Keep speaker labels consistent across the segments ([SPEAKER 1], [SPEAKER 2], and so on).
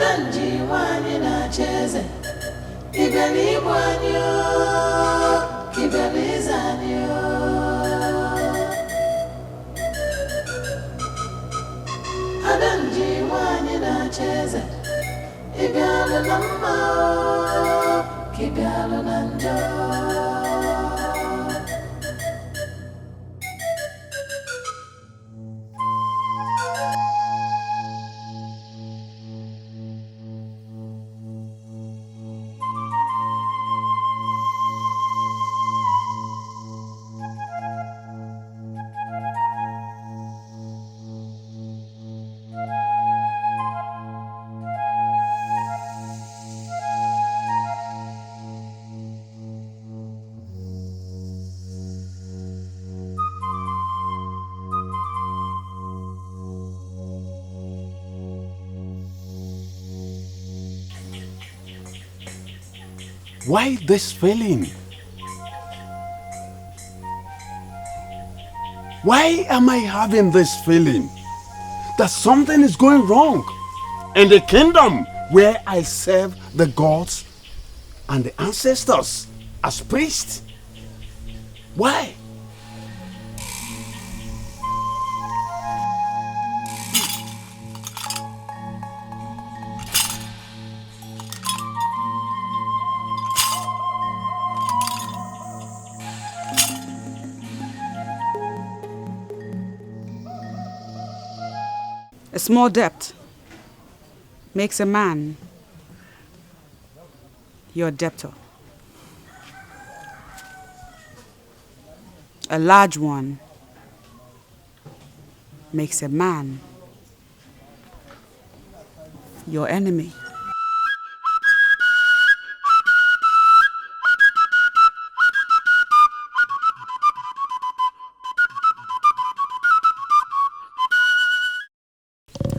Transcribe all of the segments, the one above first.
[SPEAKER 1] Adanji wani na cheze Ibeli wanyo Ibeli zanyo Adanji wani na cheze Ibeli lama Ibeli nanjo.
[SPEAKER 2] Why this feeling? Why am I having this feeling that something is going wrong in the kingdom where I serve the gods and the ancestors as priests? Why?
[SPEAKER 3] A small debt makes a man your debtor. A large one makes a man your enemy.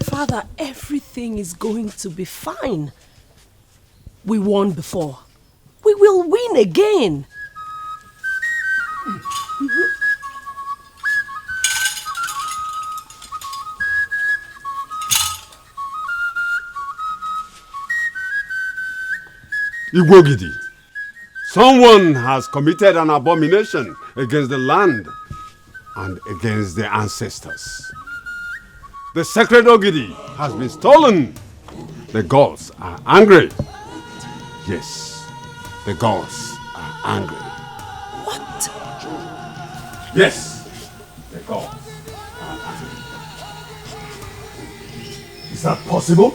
[SPEAKER 4] Father, everything is going to be fine. We won before. We will win again.
[SPEAKER 2] Igwogidi, someone has committed an abomination against the land and against the ancestors. The sacred Ogidi has been stolen. The gods are angry. Yes, the gods are angry.
[SPEAKER 4] What?
[SPEAKER 2] Yes, the gods are angry. Is that possible?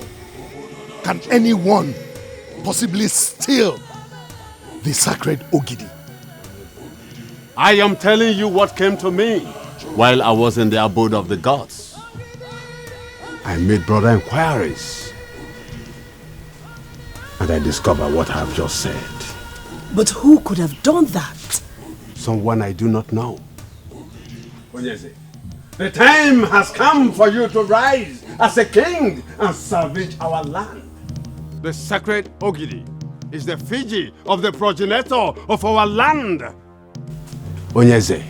[SPEAKER 5] Can anyone possibly steal the sacred Ogidi?
[SPEAKER 2] I am telling you what came to me while I was in the abode of the gods. I made broader inquiries and I discovered what I have just said.
[SPEAKER 4] But who could have done that?
[SPEAKER 2] Someone I do not know. Onyeze, the time has come for you to rise as a king and salvage our land. The sacred Ogidi is the Fiji of the progenitor of our land. Onyeze,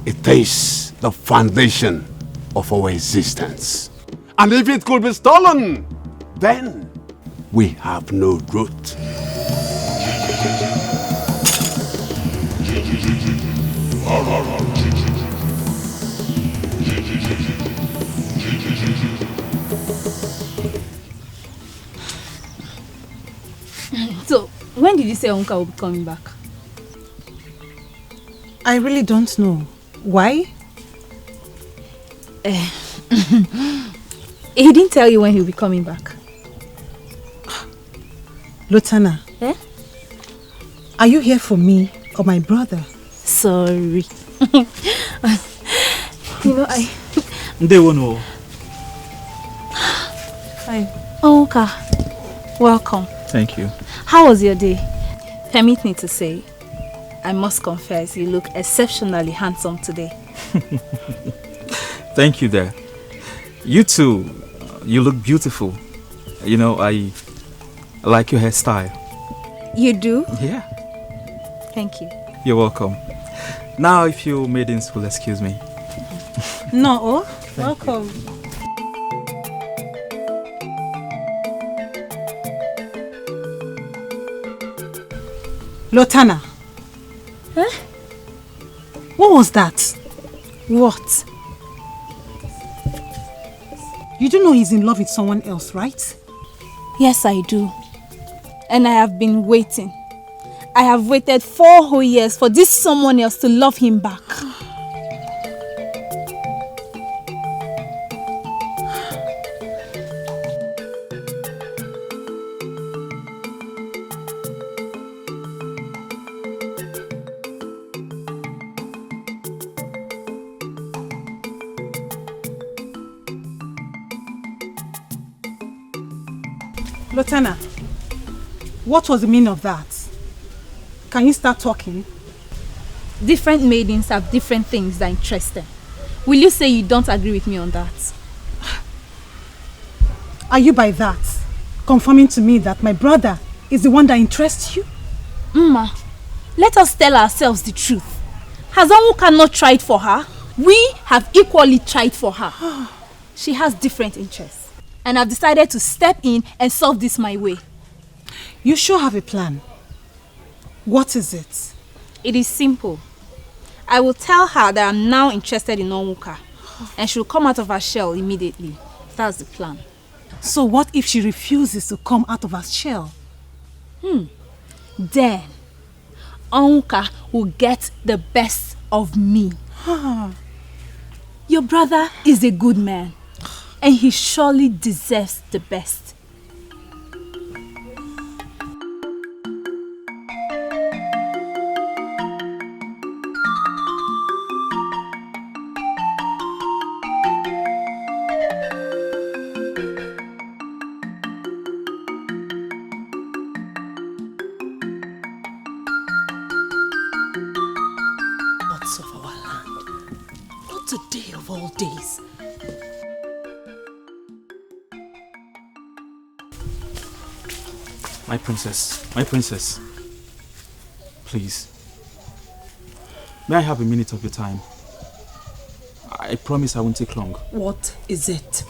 [SPEAKER 2] it is the foundation of our existence. And if it could be stolen, then we have no root.
[SPEAKER 6] So, when did you say Uncle will be coming back?
[SPEAKER 7] I really don't know. Why?
[SPEAKER 6] He didn't tell you when he'll be coming back.
[SPEAKER 7] Lotana, are you here for me or my brother?
[SPEAKER 6] Sorry.
[SPEAKER 8] They won't know.
[SPEAKER 6] Fine. Oh, okay. Welcome.
[SPEAKER 8] Thank you.
[SPEAKER 6] How was your day? Permit me to say, I must confess, you look exceptionally handsome today.
[SPEAKER 8] Thank you there. You too, you look beautiful. You know, I like your hairstyle.
[SPEAKER 6] You do?
[SPEAKER 8] Yeah.
[SPEAKER 6] Thank you.
[SPEAKER 8] You're welcome. Now, if you maidens will excuse me.
[SPEAKER 7] No, welcome. Lotana.
[SPEAKER 6] Huh?
[SPEAKER 7] What was that?
[SPEAKER 6] What?
[SPEAKER 7] You do know he's in love with someone else, right?
[SPEAKER 6] Yes, I do. And I have been waiting. I have waited 4 whole years for this someone else to love him back.
[SPEAKER 7] Lotana, what was the meaning of that? Can you start talking?
[SPEAKER 6] Different maidens have different things that interest them. Will you say you don't agree with me on that?
[SPEAKER 7] Are you by that confirming to me that my brother is the one that interests you?
[SPEAKER 6] Mma, let us tell ourselves the truth. Has Onwuka not tried for her? We have equally tried for her. She has different interests. And I've decided to step in and solve this my way.
[SPEAKER 7] You sure have a plan. What is it?
[SPEAKER 6] It is simple. I will tell her that I'm now interested in Onwuka. And she'll come out of her shell immediately. That's the plan.
[SPEAKER 7] So what if she refuses to come out of her shell?
[SPEAKER 6] Then, Onwuka will get the best of me. Your brother is a good man. And he surely deserves the best.
[SPEAKER 4] Gods of our land, not a day of all days.
[SPEAKER 8] My princess, please. May I have a minute of your time? I promise I won't take long.
[SPEAKER 4] What is it?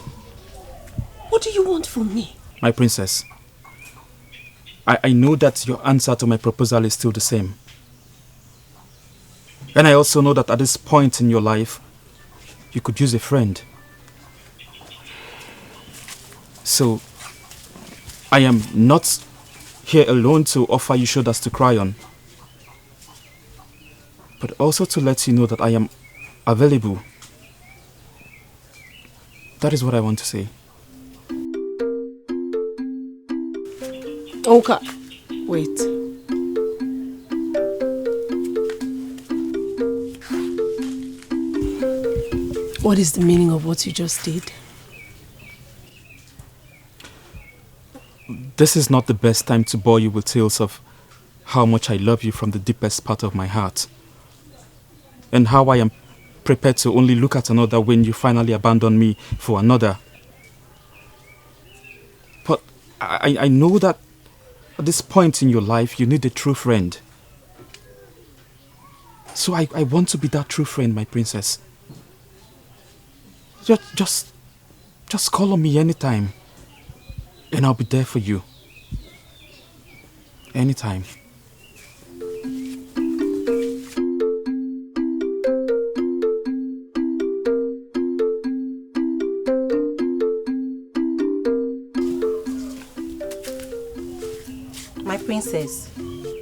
[SPEAKER 4] What do you want from me?
[SPEAKER 8] My princess, I know that your answer to my proposal is still the same. And I also know that at this point in your life, you could use a friend. So, I am not here alone to offer you shoulders to cry on, but also to let you know that I am available. That is what I want to say.
[SPEAKER 4] Okay, wait. What is the meaning of what you just did?
[SPEAKER 8] This is not the best time to bore you with tales of how much I love you from the deepest part of my heart, and how I am prepared to only look at another when you finally abandon me for another. But I know that at this point in your life you need a true friend. So I want to be that true friend, my princess. Just call on me anytime, and I'll be there for you. Anytime.
[SPEAKER 7] My princess,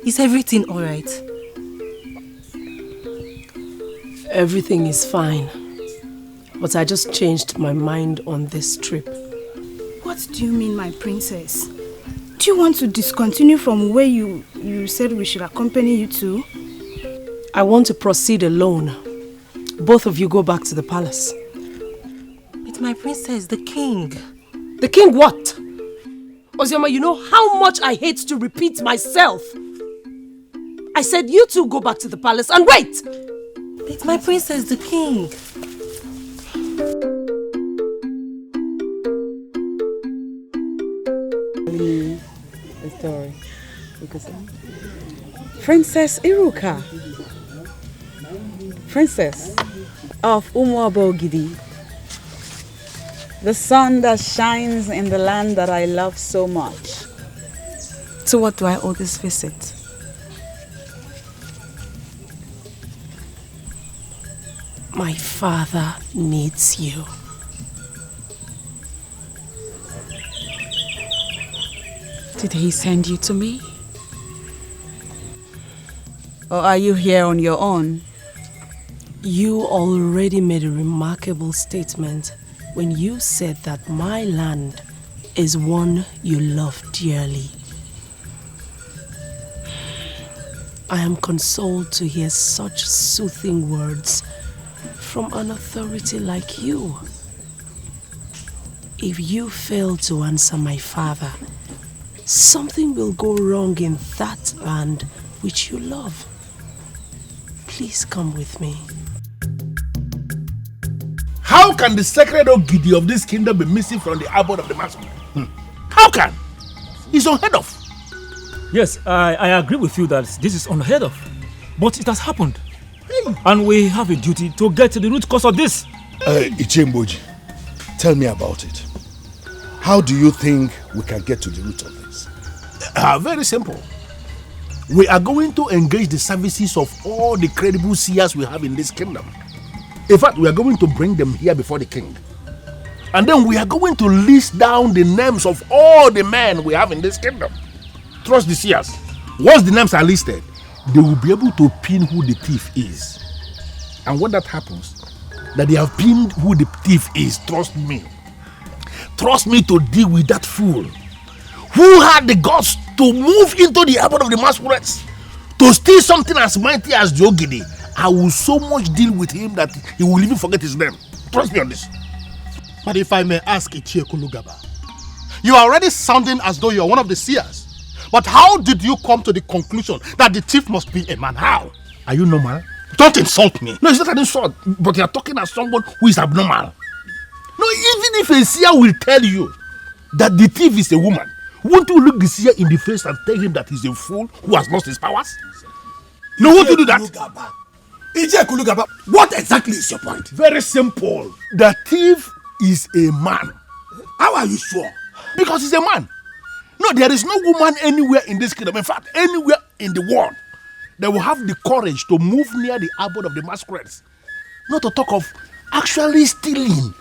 [SPEAKER 7] is everything alright?
[SPEAKER 4] Everything is fine. But I just changed my mind on this trip.
[SPEAKER 3] What do you mean, my princess? Do you want to discontinue from where you said we should accompany you to?
[SPEAKER 4] I want to proceed alone. Both of you go back to the palace.
[SPEAKER 7] It's my princess, the king.
[SPEAKER 4] The king what? Ozioma, you know how much I hate to repeat myself. I said you two go back to the palace and wait!
[SPEAKER 7] It's my princess, the king.
[SPEAKER 3] The story. Princess Iruka, Princess of Umuabogidi, the sun that shines in the land that I love so much.
[SPEAKER 7] To what do I owe this visit?
[SPEAKER 4] My father needs you.
[SPEAKER 9] Did he send you to me? Or are you here on your own?
[SPEAKER 4] You already made a remarkable statement when you said that my land is one you love dearly. I am consoled to hear such soothing words from an authority like you. If you fail to answer my father, something will go wrong in that land which you love. Please come with me.
[SPEAKER 5] How can the sacred Ogidi of this kingdom be missing from the abode of the masquerade? How can? It's unheard of.
[SPEAKER 10] Yes, I agree with you that this is unheard of. But it has happened. Hey. And we have a duty to get to the root cause of this.
[SPEAKER 5] Ichemboji, tell me about it. How do you think we can get to the root of this?
[SPEAKER 11] Very simple. We are going to engage the services of all the credible seers we have in this kingdom. In fact, we are going to bring them here before the king. And then we are going to list down the names of all the men we have in this kingdom. Trust the seers. Once the names are listed, they will be able to pin who the thief is. And when that happens, that they have pinned who the thief is, trust me. Trust me to deal with that fool who had the guts to move into the abode of the masquerades to steal something as mighty as the Ogidi. I will so much deal with him that he will even forget his name. Trust me on this.
[SPEAKER 12] But if I may ask Ichiekulugaba, you are already sounding as though you are one of the seers. But how did you come to the conclusion that the thief must be a man? How?
[SPEAKER 11] Are you normal?
[SPEAKER 12] Don't insult me.
[SPEAKER 11] No, it's not an insult, but you are talking as someone who is abnormal. No, even if a seer will tell you that the thief is a woman, won't you look the seer in the face and tell him that he's a fool who has lost his powers? No, won't you do that?
[SPEAKER 5] Ichiekulugaba, what exactly is your point?
[SPEAKER 11] Very simple. The thief is a man.
[SPEAKER 5] How are you sure?
[SPEAKER 11] Because he's a man. No, there is no woman anywhere in this kingdom, in fact, anywhere in the world, that will have the courage to move near the abode of the masquerades. Not to talk of actually stealing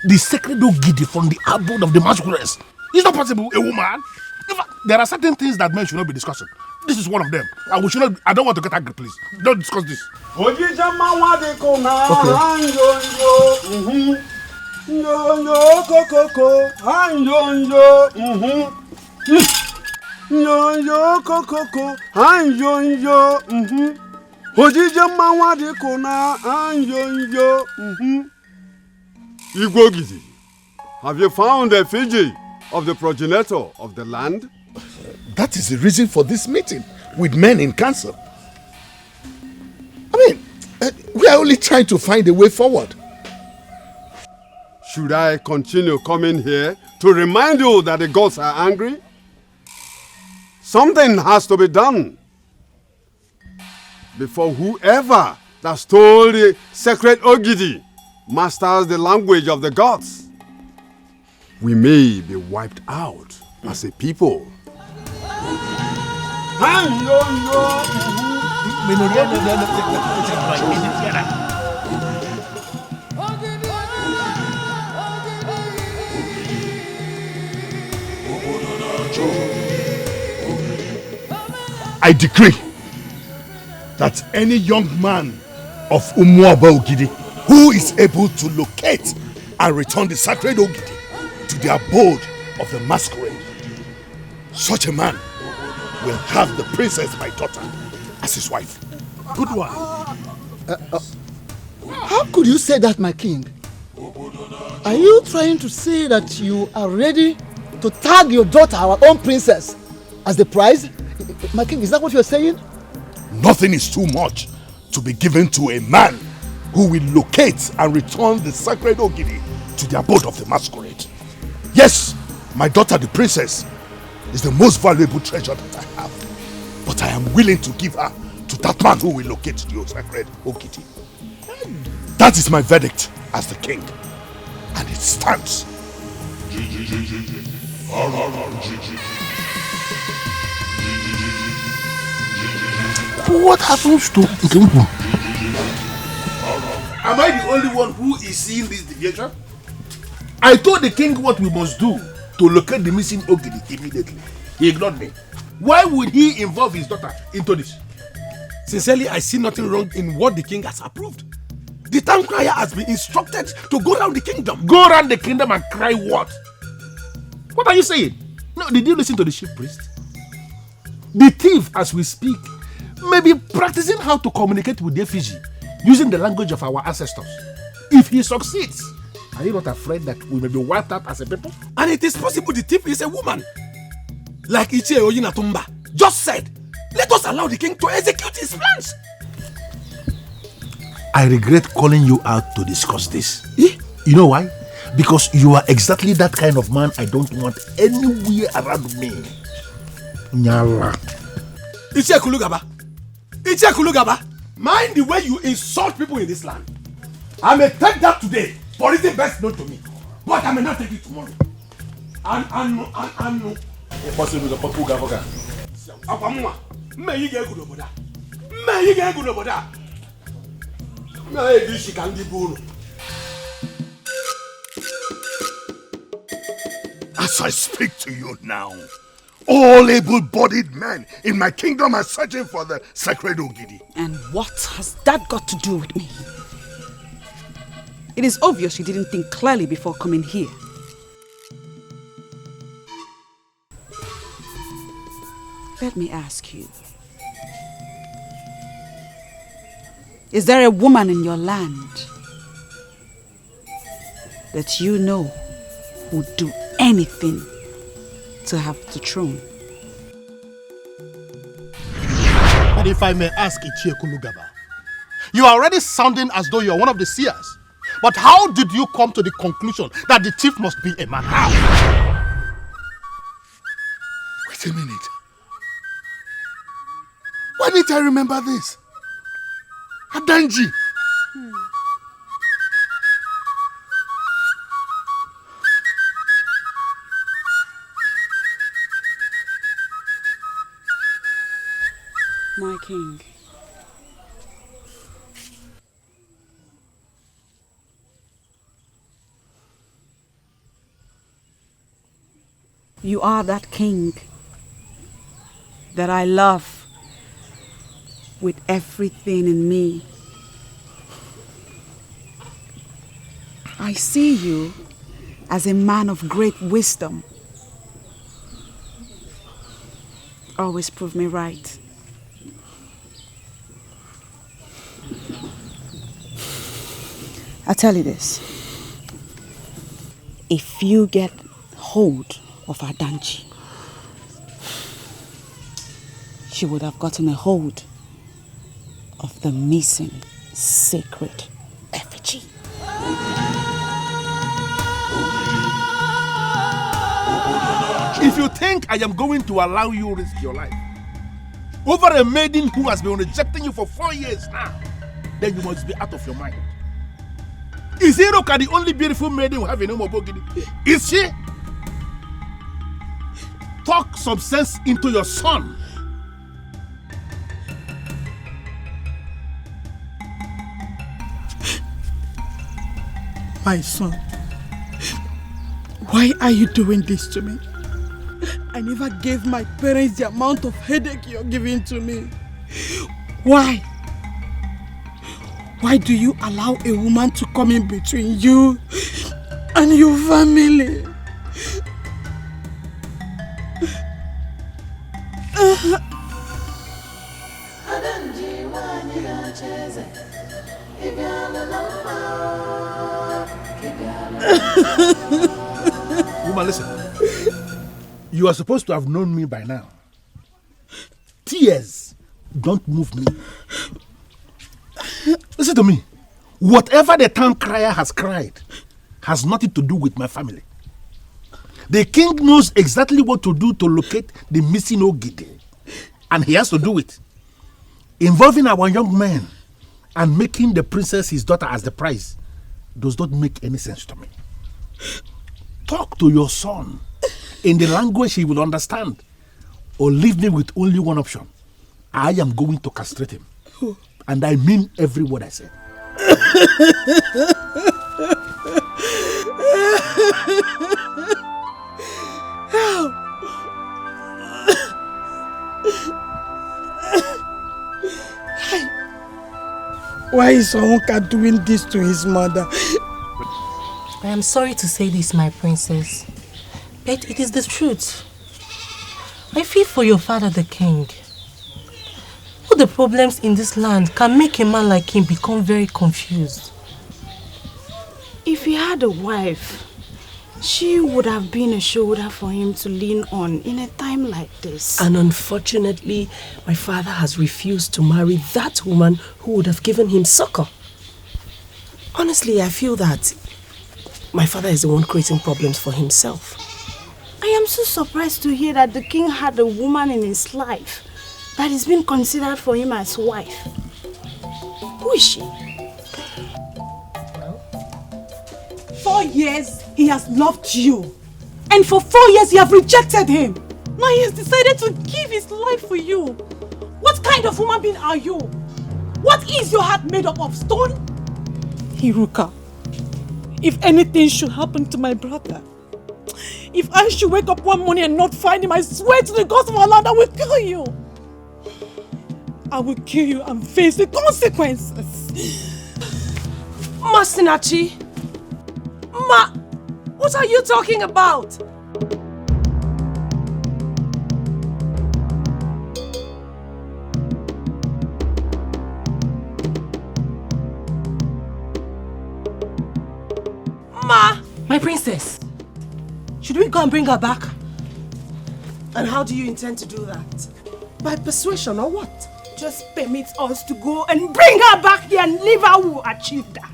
[SPEAKER 11] the sacred Ogidi from the abode of the masquerades. It's not possible, a woman. In fact, there are certain things that men should not be discussing. This is one of them. I don't want to get angry, please. Don't discuss this.
[SPEAKER 2] Okay. Igwogidi, have you found the effigy of the progenitor of the land?
[SPEAKER 5] That is the reason for this meeting with men in council. I mean, we are only trying to find a way forward.
[SPEAKER 2] Should I continue coming here to remind you that the gods are angry? Something has to be done before whoever that stole the sacred Ogidi masters the language of the gods. We may be wiped out as a people.
[SPEAKER 5] I decree that any young man of Umuaba Ogidi who is able to locate and return the sacred Ogidi to the abode of the masquerade, such a man will have the princess, my daughter, as his wife.
[SPEAKER 12] Good one.
[SPEAKER 13] How could you say that, my king? Are you trying to say that you are ready to tag your daughter, our own princess, as the prize? My king, is that what you're saying?
[SPEAKER 5] Nothing is too much to be given to a man who will locate and return the sacred Ogidi to the abode of the masquerade. Yes, my daughter, the princess, is the most valuable treasure that I have. But I am willing to give her to that man who will locate the sacred Ogidi. That is my verdict as the king. And it stands.
[SPEAKER 11] What happens to Nkembu? Am I the only one who is seeing this deviation? I told the king what we must do to locate the missing Ogidi immediately. He ignored me. Why would he involve his daughter into this?
[SPEAKER 2] Sincerely, I see nothing wrong in what the king has approved. The town crier has been instructed to go around the kingdom.
[SPEAKER 11] Go around the kingdom and cry what? What are you saying? No, did you listen to the chief priest? The thief, as we speak, may be practicing how to communicate with the effigy using the language of our ancestors. If he succeeds, are you not afraid that we may be wiped out as a people?
[SPEAKER 2] And it is possible the thief is a woman. Like Ichie Oyinatumba just said, let us allow the king to execute his plans.
[SPEAKER 11] I regret calling you out to discuss this. You know why? Because you are exactly that kind of man I don't want anywhere around me. Nyala.
[SPEAKER 2] Ichie Kulugaba, mind the way you insult people in this land. I may take that today for reason best known to me, but I may not take it tomorrow. And
[SPEAKER 11] Impossible to put Gavoga.
[SPEAKER 2] May you get good over that. May you get good over that. May she can be good.
[SPEAKER 5] As I speak to you now, all able-bodied men in my kingdom are searching for the sacred Ogidi.
[SPEAKER 9] And what has that got to do with me? It is obvious you didn't think clearly before coming here. Let me ask you. Is there a woman in your land that you know would do anything to have the throne?
[SPEAKER 12] But if I may ask Ichie Kulugaba, you are already sounding as though you are one of the seers. But how did you come to the conclusion that the chief must be a man? How?
[SPEAKER 5] Wait a minute. Why didn't I remember this? Adanji.
[SPEAKER 9] My king. You are that king that I love with everything in me. I see you as a man of great wisdom. Always prove me right. I'll tell you this. If you get hold of Adanji, she would have gotten a hold of the missing sacred effigy.
[SPEAKER 11] If you think I am going to allow you to risk your life over a maiden who has been rejecting you for 4 years now, then you must be out of your mind. Is Iroka the only beautiful maiden we have in Umobogidi? Is she? Talk some sense into your son.
[SPEAKER 14] My son, why are you doing this to me? I never gave my parents the amount of headache you're giving to me. Why? Why do you allow a woman to come in between you and your family?
[SPEAKER 11] Woman, listen. You are supposed to have known me by now. Tears don't move me. Listen to me. Whatever the town crier has cried has nothing to do with my family. The king knows exactly what to do to locate the missing Ogidi. And he has to do it. Involving our young men and making the princess his daughter as the prize does not make any sense to me. Talk to your son in the language he will understand, or leave me with only one option. I am going to castrate him. And I mean every word I say.
[SPEAKER 14] Why is Onka doing this to his mother?
[SPEAKER 4] I am sorry to say this, my princess, but it is the truth. I feel for your father, the king. All the problems in this land can make a man like him become very confused.
[SPEAKER 3] If he had a wife, she would have been a shoulder for him to lean on in a time like this.
[SPEAKER 4] And unfortunately, my father has refused to marry that woman who would have given him succor. Honestly, I feel that my father is the one creating problems for himself.
[SPEAKER 3] I am so surprised to hear that the king had a woman in his life that is being considered for him as wife. Who is she?
[SPEAKER 7] 4 years he has loved you. And for 4 years you have rejected him. Now he has decided to give his life for you. What kind of human being are you? What is your heart made up of, stone? Iruka, if anything should happen to my brother, if I should wake up one morning and not find him, I swear to the gods of Allah, I will kill you. I will kill you and face the consequences.
[SPEAKER 4] Masinachi! Ma! What are you talking about? Ma! My princess! Should we go and bring her back? And how do you intend to do that? By persuasion or what?
[SPEAKER 3] Just permit us to go and bring her back here and leave her who achieved that.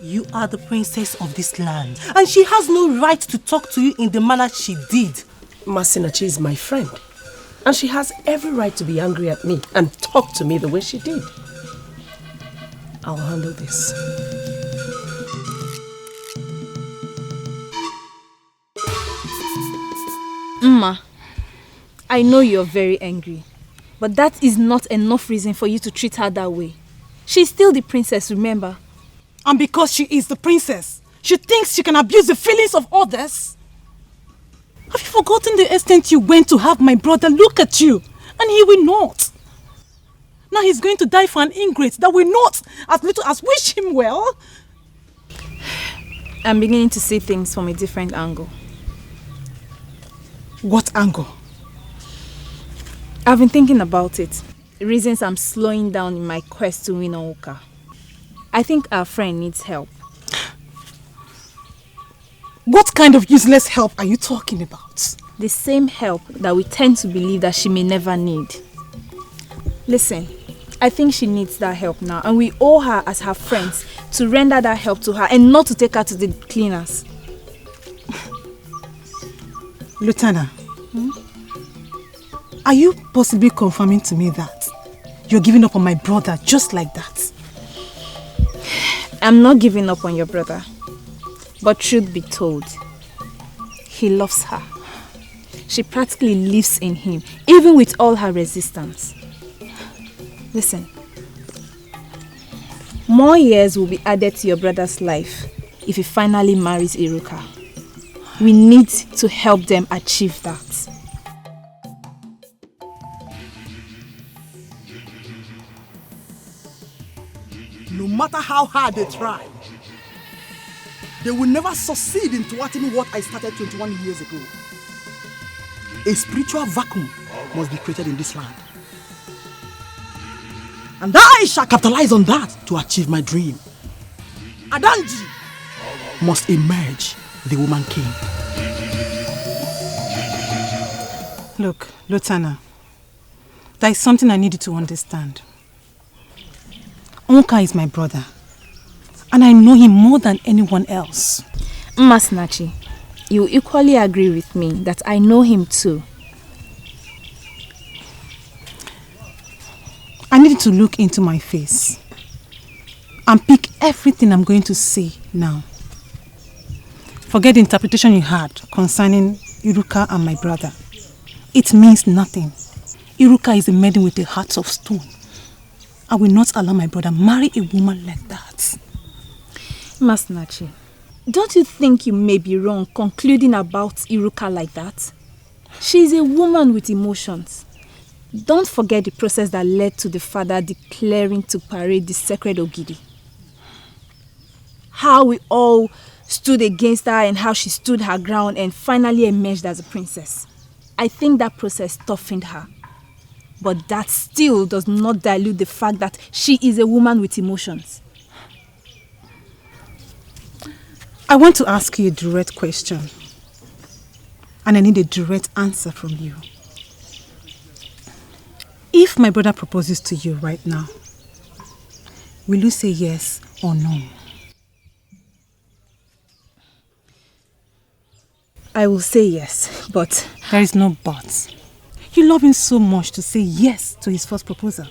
[SPEAKER 4] You are the princess of this land, and she has no right to talk to you in the manner she did. Masinachi is my friend, and she has every right to be angry at me and talk to me the way she did. I'll handle this.
[SPEAKER 6] Mma, I know you're very angry, but that is not enough reason for you to treat her that way. She's still the princess, remember?
[SPEAKER 7] And because she is the princess, she thinks she can abuse the feelings of others. Have you forgotten the extent you went to have my brother look at you? And he will not. Now he's going to die for an ingrate that will not as little as wish him well.
[SPEAKER 6] I'm beginning to see things from a different angle.
[SPEAKER 7] What angle?
[SPEAKER 6] I've been thinking about it. Reasons I'm slowing down in my quest to win Oka. I think our friend needs help.
[SPEAKER 7] What kind of useless help are you talking about?
[SPEAKER 6] The same help that we tend to believe that she may never need. Listen, I think she needs that help now, and we owe her as her friends to render that help to her and not to take her to the cleaners.
[SPEAKER 7] Lieutenant, are you possibly confirming to me that you're giving up on my brother just like that?
[SPEAKER 6] I'm not giving up on your brother. But truth be told, he loves her. She practically lives in him, even with all her resistance. Listen, more years will be added to your brother's life if he finally marries Iruka. We need to help them achieve that.
[SPEAKER 14] No matter how hard they try, they will never succeed in thwarting what I started 21 years ago. A spiritual vacuum must be created in this land. And I shall capitalize on that to achieve my dream. Adanji must emerge the woman king.
[SPEAKER 7] Look, Lieutenant, there is something I need you to understand. Onka is my brother, and I know him more than anyone else.
[SPEAKER 6] Masinachi, you equally agree with me that I know him too.
[SPEAKER 7] I need you to look into my face and pick everything I'm going to say now. Forget the interpretation you had concerning Iruka and my brother. It means nothing. Iruka is a maiden with a heart of stone. I will not allow my brother marry a woman like that.
[SPEAKER 6] Masinachi, don't you think you may be wrong concluding about Iruka like that? She is a woman with emotions. Don't forget the process that led to the father declaring to parade the sacred Ogidi. How we all stood against her and how she stood her ground and finally emerged as a princess. I think that process toughened her. But that still does not dilute the fact that she is a woman with emotions.
[SPEAKER 7] I want to ask you a direct question. And I need a direct answer from you. If my brother proposes to you right now, will you say yes or no?
[SPEAKER 6] I will say yes, but...
[SPEAKER 7] There is no but. You love him so much to say yes to his first proposal.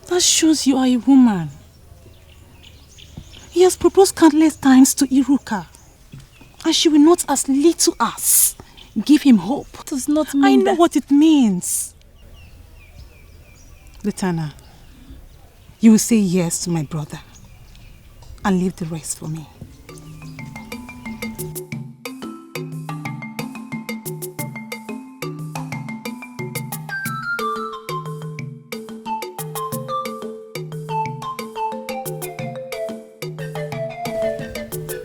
[SPEAKER 7] That shows you are a woman. He has proposed countless times to Iruka. And she will not as little as give him hope.
[SPEAKER 6] It does not mean
[SPEAKER 7] I know what it means. Lutana, you will say yes to my brother and leave the rest for me.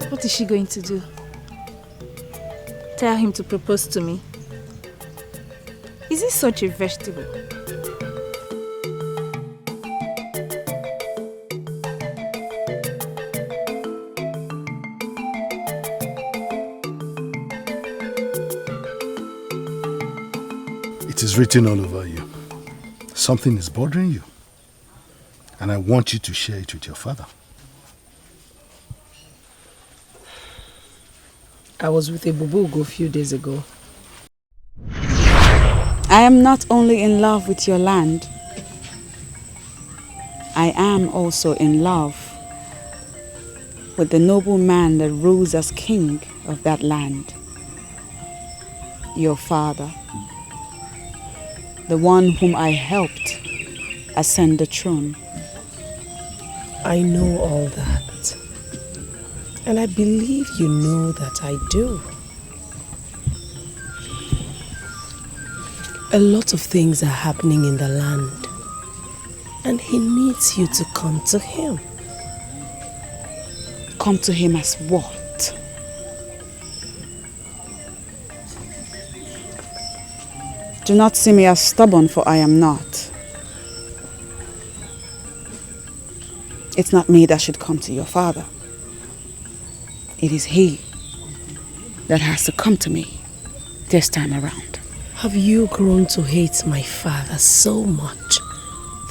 [SPEAKER 6] What is she going to do? Tell him to propose to me? Is he such a vegetable?
[SPEAKER 11] It is written all over you. Something is bothering you. And I want you to share it with your father.
[SPEAKER 9] I was with a bubugo a few days ago. I am not only in love with your land, I am also in love with the noble man that rules as king of that land. Your father, the one whom I helped ascend the throne.
[SPEAKER 4] I know all that. And I believe you know that I do. A lot of things are happening in the land. And he needs you to come to him.
[SPEAKER 9] Come to him as what? Do not see me as stubborn, for I am not. It's not me that should come to your father. It is he that has to come to me this time around.
[SPEAKER 4] Have you grown to hate my father so much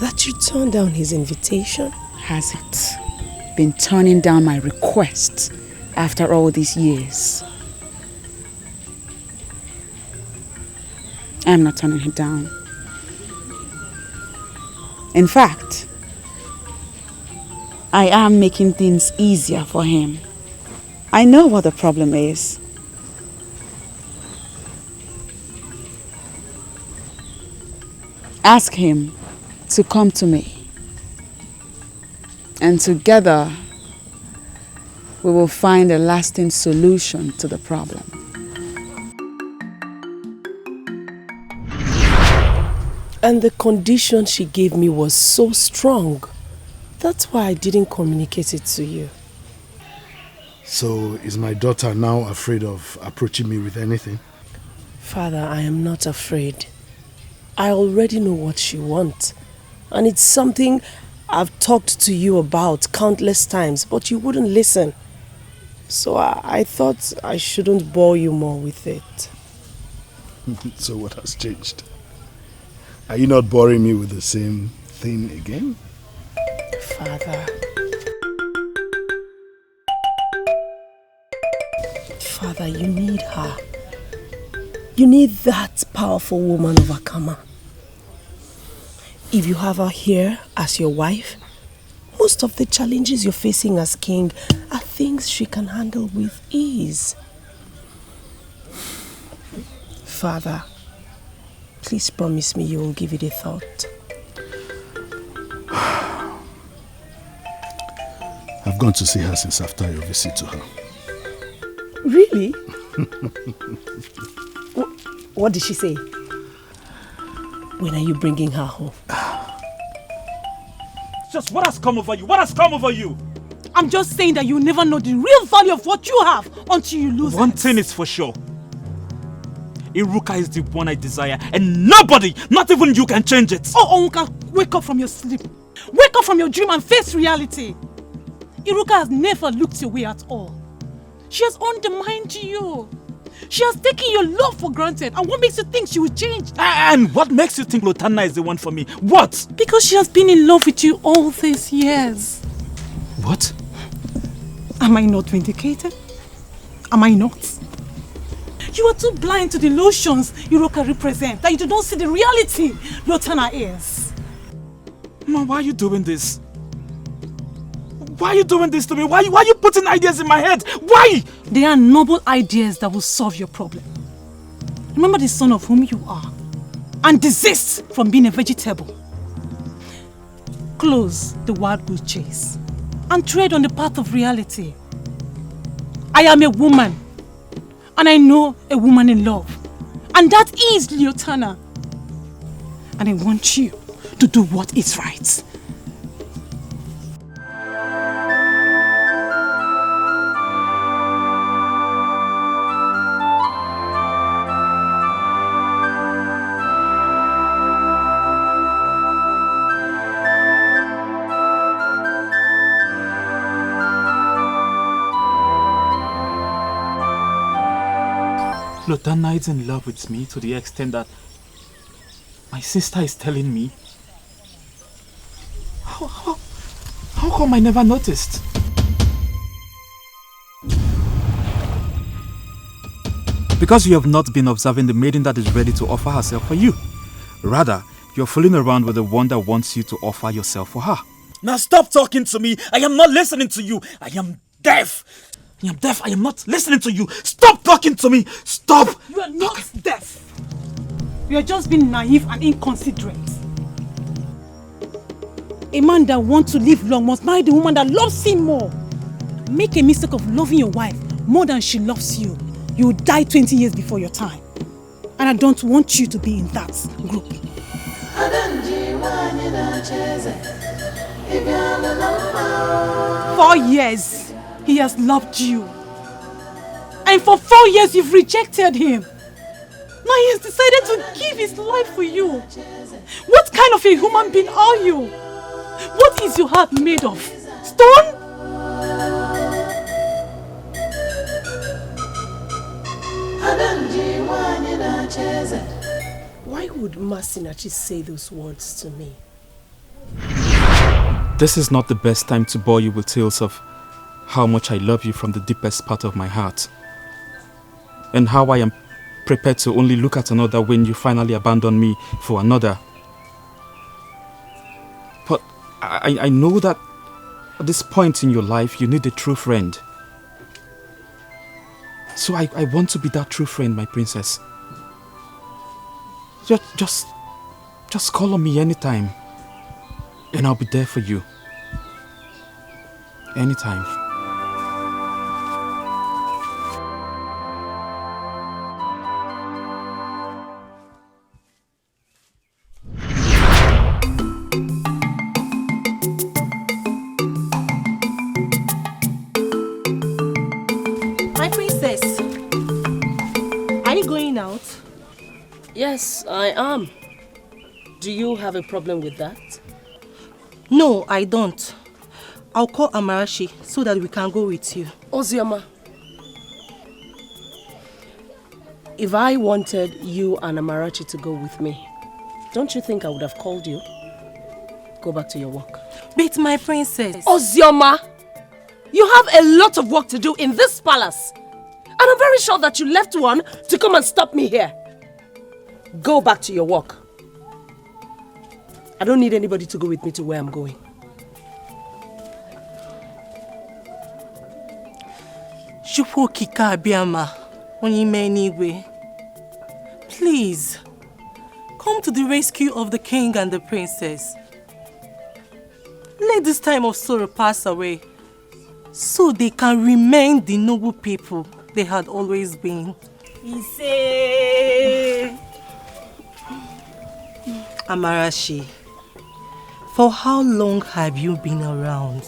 [SPEAKER 4] that you turned down his invitation?
[SPEAKER 9] Has it been turning down my requests after all these years? I'm not turning him down. In fact, I am making things easier for him. I know what the problem is. Ask him to come to me. And together, we will find a lasting solution to the problem.
[SPEAKER 4] And the condition she gave me was so strong. That's why I didn't communicate it to you.
[SPEAKER 11] So, is my daughter now afraid of approaching me with anything?
[SPEAKER 4] Father, I am not afraid. I already know what she wants. And it's something I've talked to you about countless times, but you wouldn't listen. So I thought I shouldn't bore you more with it.
[SPEAKER 11] So what has changed? Are you not boring me with the same thing again?
[SPEAKER 4] Father. Father, you need her. You need that powerful woman of Akama. If you have her here as your wife, most of the challenges you're facing as king are things she can handle with ease. Father, please promise me you will give it a thought.
[SPEAKER 5] have gone to see her since after your visit to her.
[SPEAKER 7] Really? What did she say? When are you bringing her home?
[SPEAKER 10] Just what has come over you? What has come over you?
[SPEAKER 7] I'm just saying that you never know the real value of what you have until you lose
[SPEAKER 10] One
[SPEAKER 7] it.
[SPEAKER 10] thing is for sure. Iruka is the one I desire, and nobody, not even you, can change it.
[SPEAKER 7] Oh, Onka, wake up from your sleep. Wake up from your dream and face reality. Iruka has never looked your way at all. She has undermined you. She has taken your love for granted. And what makes you think she will change?
[SPEAKER 10] And what makes you think Lotana is the one for me? What?
[SPEAKER 7] Because she has been in love with you all these years.
[SPEAKER 10] What?
[SPEAKER 7] Am I not vindicated? Am I not? You are too blind to the illusions Iruka represents that you do not see the reality Lotana is.
[SPEAKER 10] Ma, why are you doing this? Why are you doing this to me? Why are you putting ideas in my head? Why?
[SPEAKER 7] They are noble ideas that will solve your problem. Remember the son of whom you are and desist from being a vegetable. Close the wild goose chase and tread on the path of reality. I am a woman and I know a woman in love, and that is Lotana. And I want you to do what is right.
[SPEAKER 10] Lotana is in love with me to the extent that my sister is telling me. How come I never noticed? Because you have not been observing the maiden that is ready to offer herself for you. Rather, you're fooling around with the one that wants you to offer yourself for her. Now stop talking to me. I am not listening to you. I am deaf. I am deaf. I am not listening to you. Stop talking to me. Stop.
[SPEAKER 7] You are not deaf. You are just being naive and inconsiderate. A man that wants to live long must marry the woman that loves him more. Make a mistake of loving your wife more than she loves you. You will die 20 years before your time. And I don't want you to be in that group. 4 years. He has loved you. And for 4 years you've rejected him. Now he has decided to give his life for you. What kind of a human being are you? What is your heart made of? Stone?
[SPEAKER 4] Why would Masinachi say those words to me?
[SPEAKER 8] This is not the best time to bore you with tales of how much I love you from the deepest part of my heart, and how I am prepared to only look at another when you finally abandon me for another. But I know that at this point in your life you need a true friend. So I want to be that true friend, my princess. Just call on me anytime, and I'll be there for you. Anytime.
[SPEAKER 4] My princess, are you going out?
[SPEAKER 15] Yes, I am. Do you have a problem with that?
[SPEAKER 4] No, I don't. I'll call Amarachi so that we can go with you.
[SPEAKER 15] Ozioma, if I wanted you and Amarachi to go with me, don't you think I would have called you? Go back to your work.
[SPEAKER 4] But my princess...
[SPEAKER 15] Ozioma, you have a lot of work to do in this palace. And I'm very sure that you left one to come and stop me here. Go back to your work. I don't need anybody to go with me to where I'm going.
[SPEAKER 4] Please, come to the rescue of the king and the princess. Let this time of sorrow pass away so they can remain the noble people they had always been. Amarachi, for how long have you been around?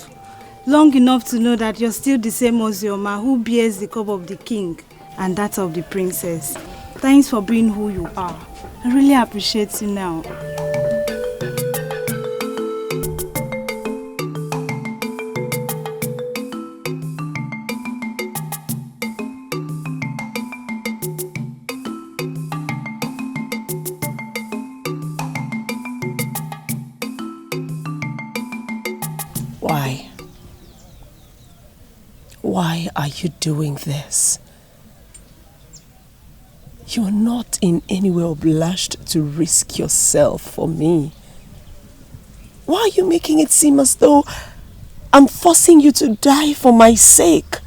[SPEAKER 3] Long enough to know that you're still the same Ozioma who bears the cup of the king and that of the princess. Thanks for being who you are. I really appreciate you now.
[SPEAKER 15] Why? Why are you doing this? You are not in any way obliged to risk yourself for me. Why are you making it seem as though I'm forcing you to die for my sake?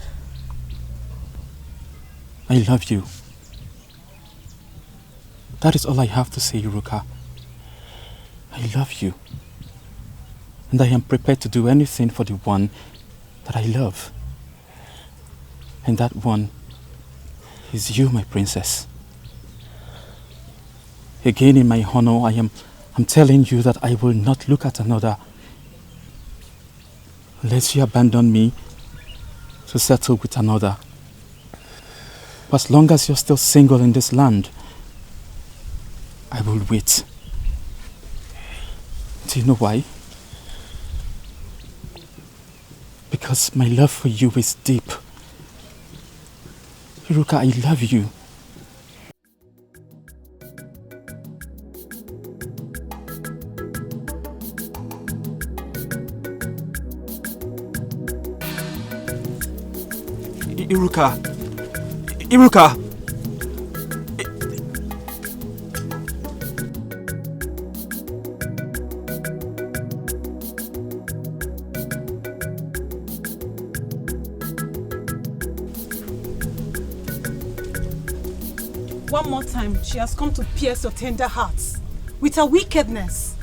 [SPEAKER 8] I love you. That is all I have to say, Iruka. I love you. And I am prepared to do anything for the one that I love. And that one is you, my princess. Again, in my honor, I'm telling you that I will not look at another unless you abandon me to settle with another. But as long as you're still single in this land, I will wait. Do you know why? Because my love for you is deep. Iruka, I love you.
[SPEAKER 10] Iruka! Iruka!
[SPEAKER 7] One more time, she has come to pierce your tender hearts with her wickedness.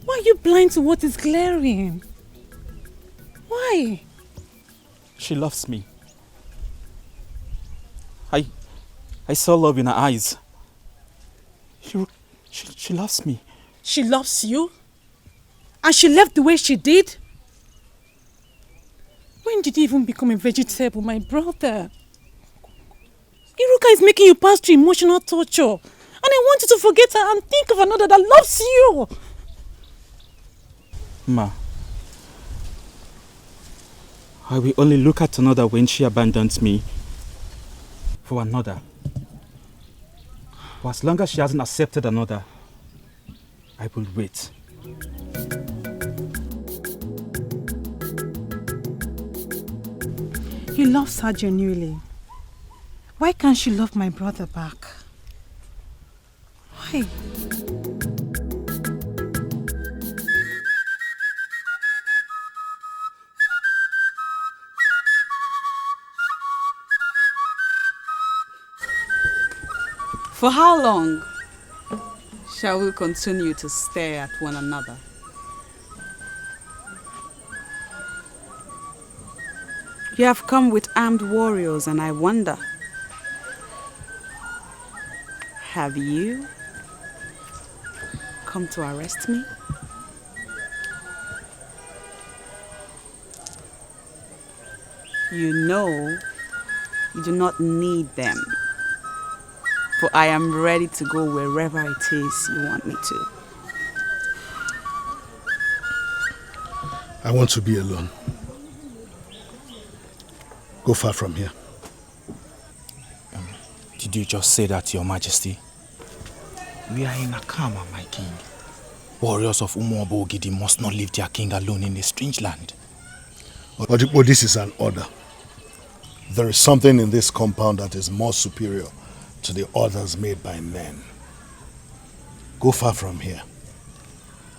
[SPEAKER 7] Why are you blind to what is glaring? Why?
[SPEAKER 8] She loves me. I saw love in her eyes. She loves me.
[SPEAKER 7] She loves you? And she left the way she did? When did you even become a vegetable, my brother? Iruka is making you pass through emotional torture. And I want you to forget her and think of another that loves you.
[SPEAKER 8] Ma, I will only look at another when she abandons me for another. For as long as she hasn't accepted another, I will wait.
[SPEAKER 7] He loves her genuinely. Why can't she love my brother back? Why?
[SPEAKER 9] For how long shall we continue to stare at one another? You have come with armed warriors, and I wonder, have you come to arrest me? You know you do not need them, for I am ready to go wherever it is you want me to.
[SPEAKER 11] I want to be alone. Go far from here.
[SPEAKER 10] Did you just say that, Your Majesty? We are in Akama, my king. Warriors of Umuobo Ogidi must not leave their king alone in a strange land.
[SPEAKER 11] But this is an order. There is something in this compound that is more superior to the orders made by men. Go far from here.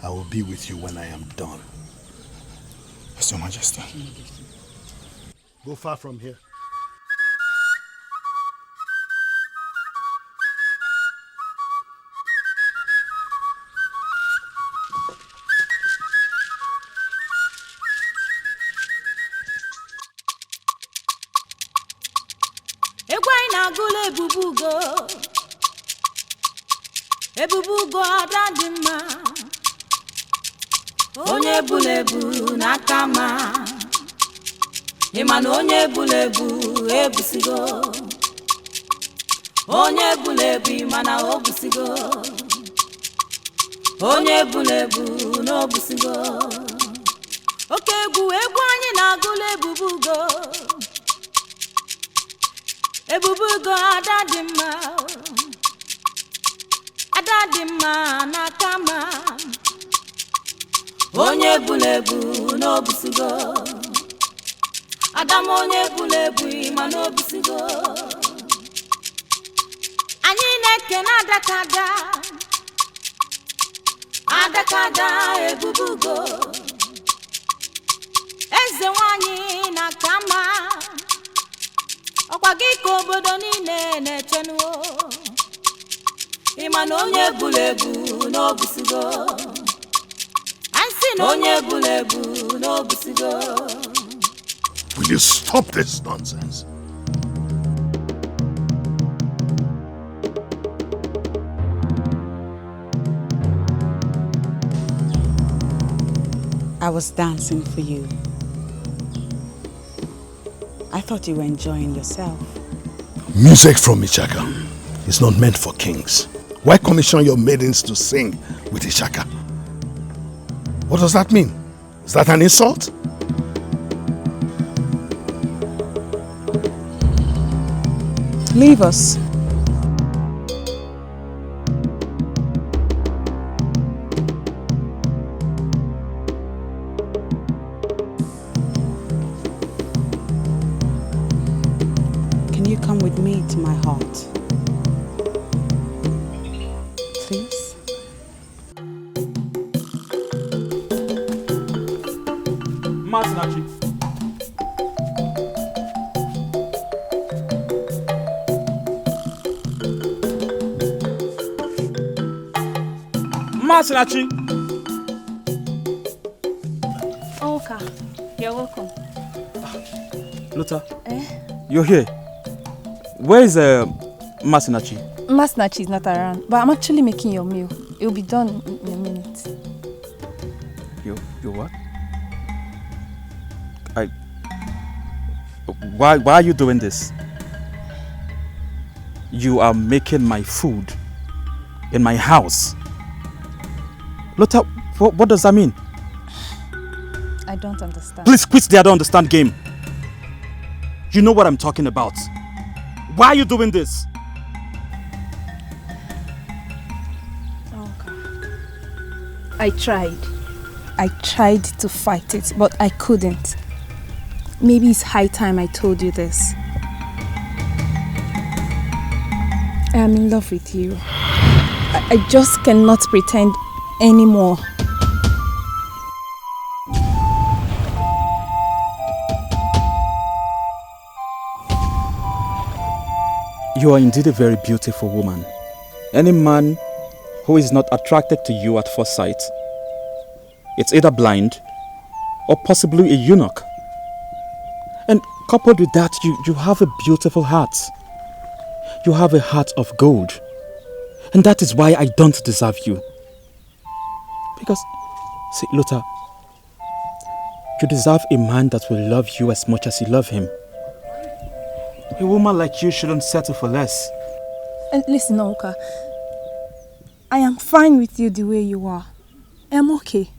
[SPEAKER 11] I will be with you when I am done.
[SPEAKER 10] Yes, Your Majesty.
[SPEAKER 11] Go far from here.
[SPEAKER 6] ebubugo ebubugo adadima onye bulebu nakama imana onye bulebu ebusigo onye bulebu imana obusigo onye bulebu n'obusigo oke egwu anyị na-agụla ebubugo adadimma n'akama onye bulebu n'obusigo adam onye bulebu ima n'obusigo anyị na-ekene adakada ebubugo eze nwanyị n'akama ọkwa gị ka obodo niile na-echenuo ịma na onye bulebu n'obusigo anyị na onye bulebu n'obusigo.
[SPEAKER 5] Will you stop this nonsense?
[SPEAKER 9] I was dancing for you. I thought you were enjoying yourself.
[SPEAKER 5] Music from Ichaka is not meant for kings. Why commission your maidens to sing with Ichaka? What does that mean? Is that an insult?
[SPEAKER 9] Leave us. Can you come with me to my heart? Please?
[SPEAKER 10] Masinachi. Masinachi.
[SPEAKER 6] Okay, you're welcome.
[SPEAKER 10] Luther, you're here. Where is Masinachi?
[SPEAKER 6] Masinachi is not around, but I'm actually making your meal. It'll be done in a minute.
[SPEAKER 10] You what? Why are you doing this? You are making my food in my house. Luther, what does that mean?
[SPEAKER 6] I don't understand.
[SPEAKER 10] Please quit the I don't understand game. You know what I'm talking about. Why are you doing this?
[SPEAKER 6] Okay. I tried to fight it, but I couldn't. Maybe it's high time I told you this. I am in love with you. I just cannot pretend anymore.
[SPEAKER 8] You are indeed a very beautiful woman. Any man who is not attracted to you at first sight, it's either blind or possibly a eunuch. And coupled with that, you have a beautiful heart. You have a heart of gold. And that is why I don't deserve you. Because, see, Luther, you deserve a man that will love you as much as you love him. A woman like you shouldn't settle for less.
[SPEAKER 6] And listen, Oka, I am fine with you the way you are. I am okay.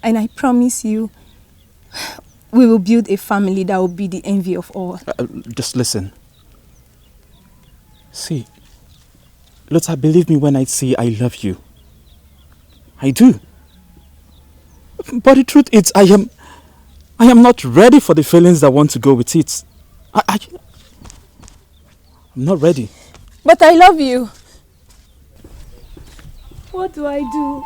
[SPEAKER 6] And I promise you, we will build a family that will be the envy of all.
[SPEAKER 8] Just listen. See, Luther, believe me when I say I love you. I do. But the truth is, I am not ready for the feelings that want to go with it. I'm not ready.
[SPEAKER 6] But I love you. What do I do?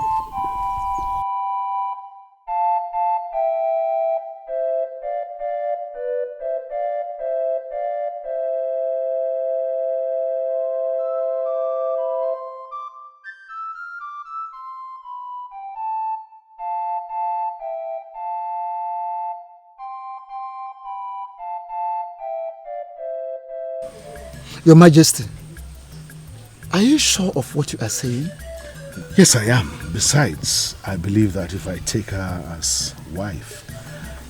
[SPEAKER 13] Your Majesty, are you sure of what you are saying?
[SPEAKER 5] Yes, I am. Besides, I believe that if I take her as wife,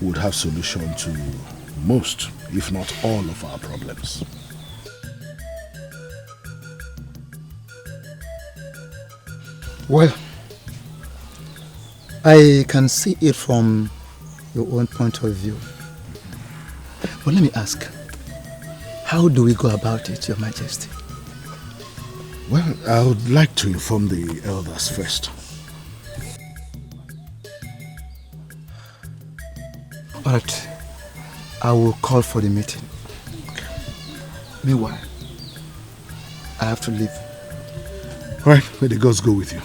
[SPEAKER 5] we would have solution to most, if not all, of our problems.
[SPEAKER 13] Well, I can see it from your own point of view. But let me ask, how do we go about it, Your Majesty?
[SPEAKER 5] Well, I would like to inform the elders first.
[SPEAKER 13] Alright, I will call for the meeting. Meanwhile, I have to leave.
[SPEAKER 5] Alright, may the gods go with you.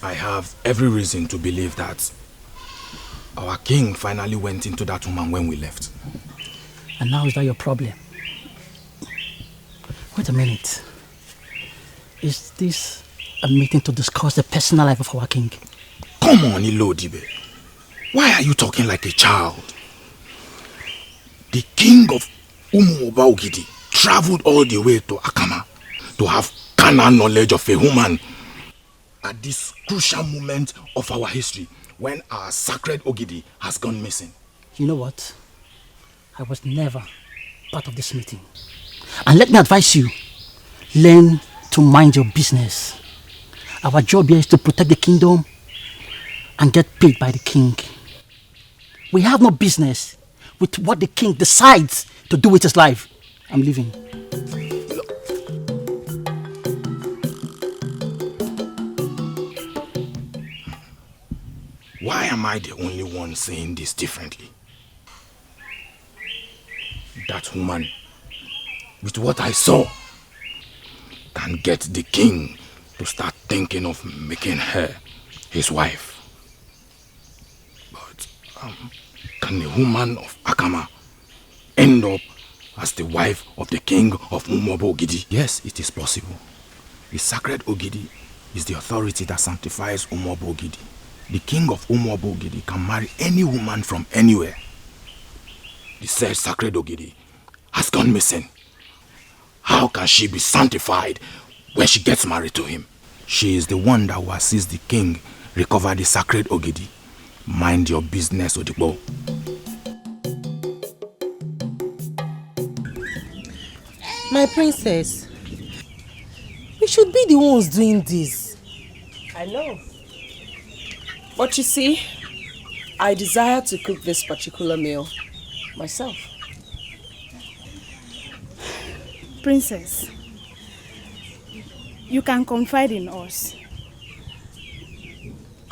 [SPEAKER 10] I have every reason to believe that our king finally went into that woman when we left.
[SPEAKER 16] And now is that your problem? Wait a minute. Is this a meeting to discuss the personal life of our king?
[SPEAKER 10] Come on, Ilodibe. Why are you talking like a child? The king of Umuoba Ogidi traveled all the way to Akama to have carnal knowledge of a woman at this crucial moment of our history when our sacred Ogidi has gone missing.
[SPEAKER 16] You know what? I was never part of this meeting. And let me advise you, learn to mind your business. Our job here is to protect the kingdom and get paid by the king. We have no business with what the king decides to do with his life. I'm leaving.
[SPEAKER 10] Why am I the only one saying this differently? That woman, with what I saw, can get the king to start thinking of making her his wife. But can a woman of Akama end up as the wife of the king of Umuoba Ogidi? Yes, it is possible. The sacred Ogidi is the authority that sanctifies Umuoba Ogidi. The king of Umuoba Ogidi can marry any woman from anywhere. The said sacred Ogidi has gone missing. How can she be sanctified when she gets married to him? She is the one that will assist the king recover the sacred Ogidi. Mind your business, Odibo.
[SPEAKER 15] My princess, we should be the ones doing this. I know. But you see, I desire to cook this particular meal myself.
[SPEAKER 3] Princess, you can confide in us.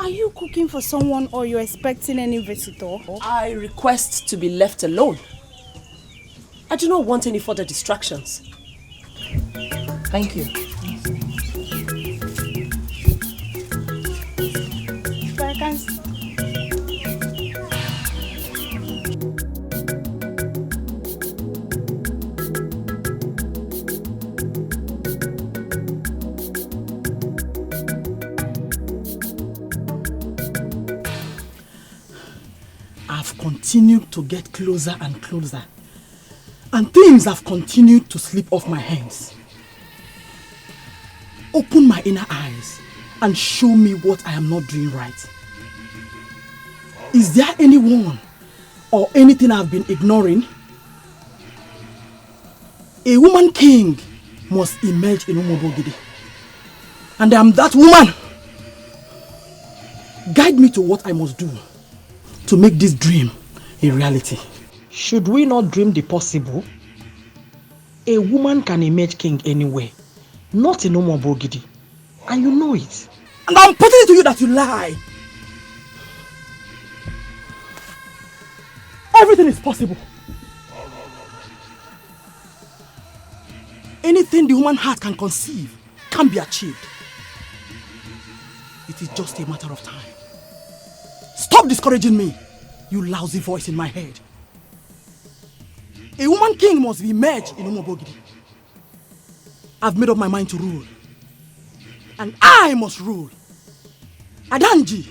[SPEAKER 3] Are you cooking for someone or you're expecting any visitor?
[SPEAKER 15] I request to be left alone. I do not want any further distractions. Thank you.
[SPEAKER 14] I've continued to get closer and closer, and things have continued to slip off my hands. Open my inner eyes and show me what I am not doing right. Is there anyone or anything I've been ignoring? A woman king must emerge in Umuoba Ogidi, and I am that woman. Guide me to what I must do to make this dream a reality. Should we not dream the possible? A woman can emerge king anywhere, not in Umuoba Ogidi, and you know it. And I'm putting it to you that you lie. Everything is possible. Anything the human heart can conceive can be achieved. It is just a matter of time. Stop discouraging me. You lousy voice in my head. A woman king must be merged in Umobogidi. I've made up my mind to rule. And I must rule. Adanji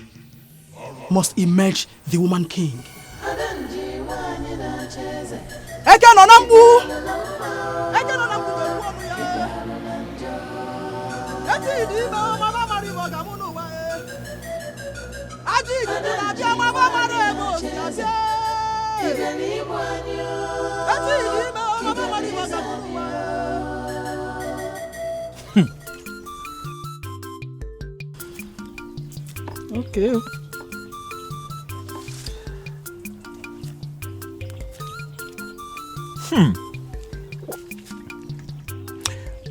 [SPEAKER 14] must emerge the woman king. Eke no nambu! Eke no nambu! Eke di ba mama mari ba gamunu wa e. Aji di na bi mama mari mo si ase. Eke di ba mama mari ba gamunu wa e. Okay.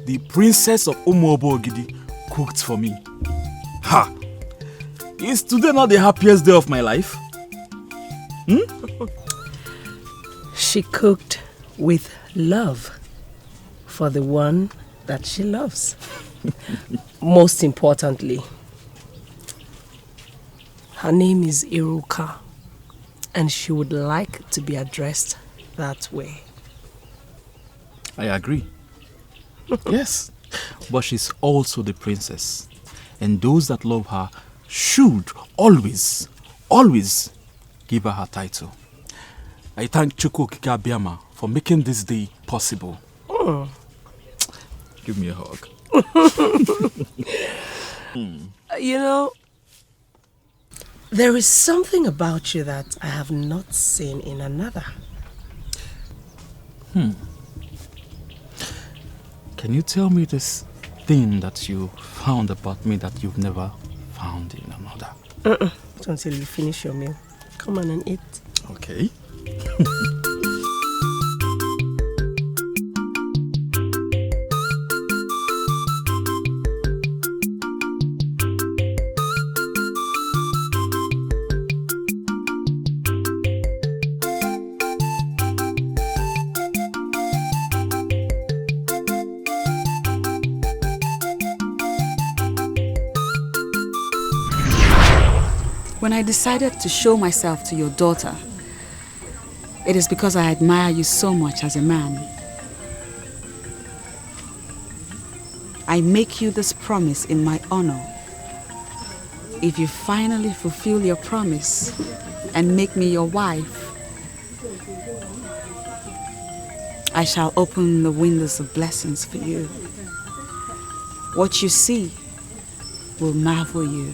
[SPEAKER 10] The princess of Umobogidi cooked for me. Ha! Is today not the happiest day of my life?
[SPEAKER 15] She cooked with love for the one that she loves. Most importantly, her name is Iruka, and she would like to be addressed that way.
[SPEAKER 8] I agree. Yes, but she's also the princess, and those that love her should always give her her title. I thank Chukwu Okike Abiama for making this day possible. Give me a hug.
[SPEAKER 15] You know, there is something about you that I have not seen in another.
[SPEAKER 8] Can you tell me this thing that you found about me that you've never found in another?
[SPEAKER 15] Not until you finish your meal. Come on and eat.
[SPEAKER 8] Okay.
[SPEAKER 9] When I decided to show myself to your daughter, it is because I admire you so much as a man. I make you this promise in my honor. If you finally fulfill your promise and make me your wife, I shall open the windows of blessings for you. What you see will marvel you.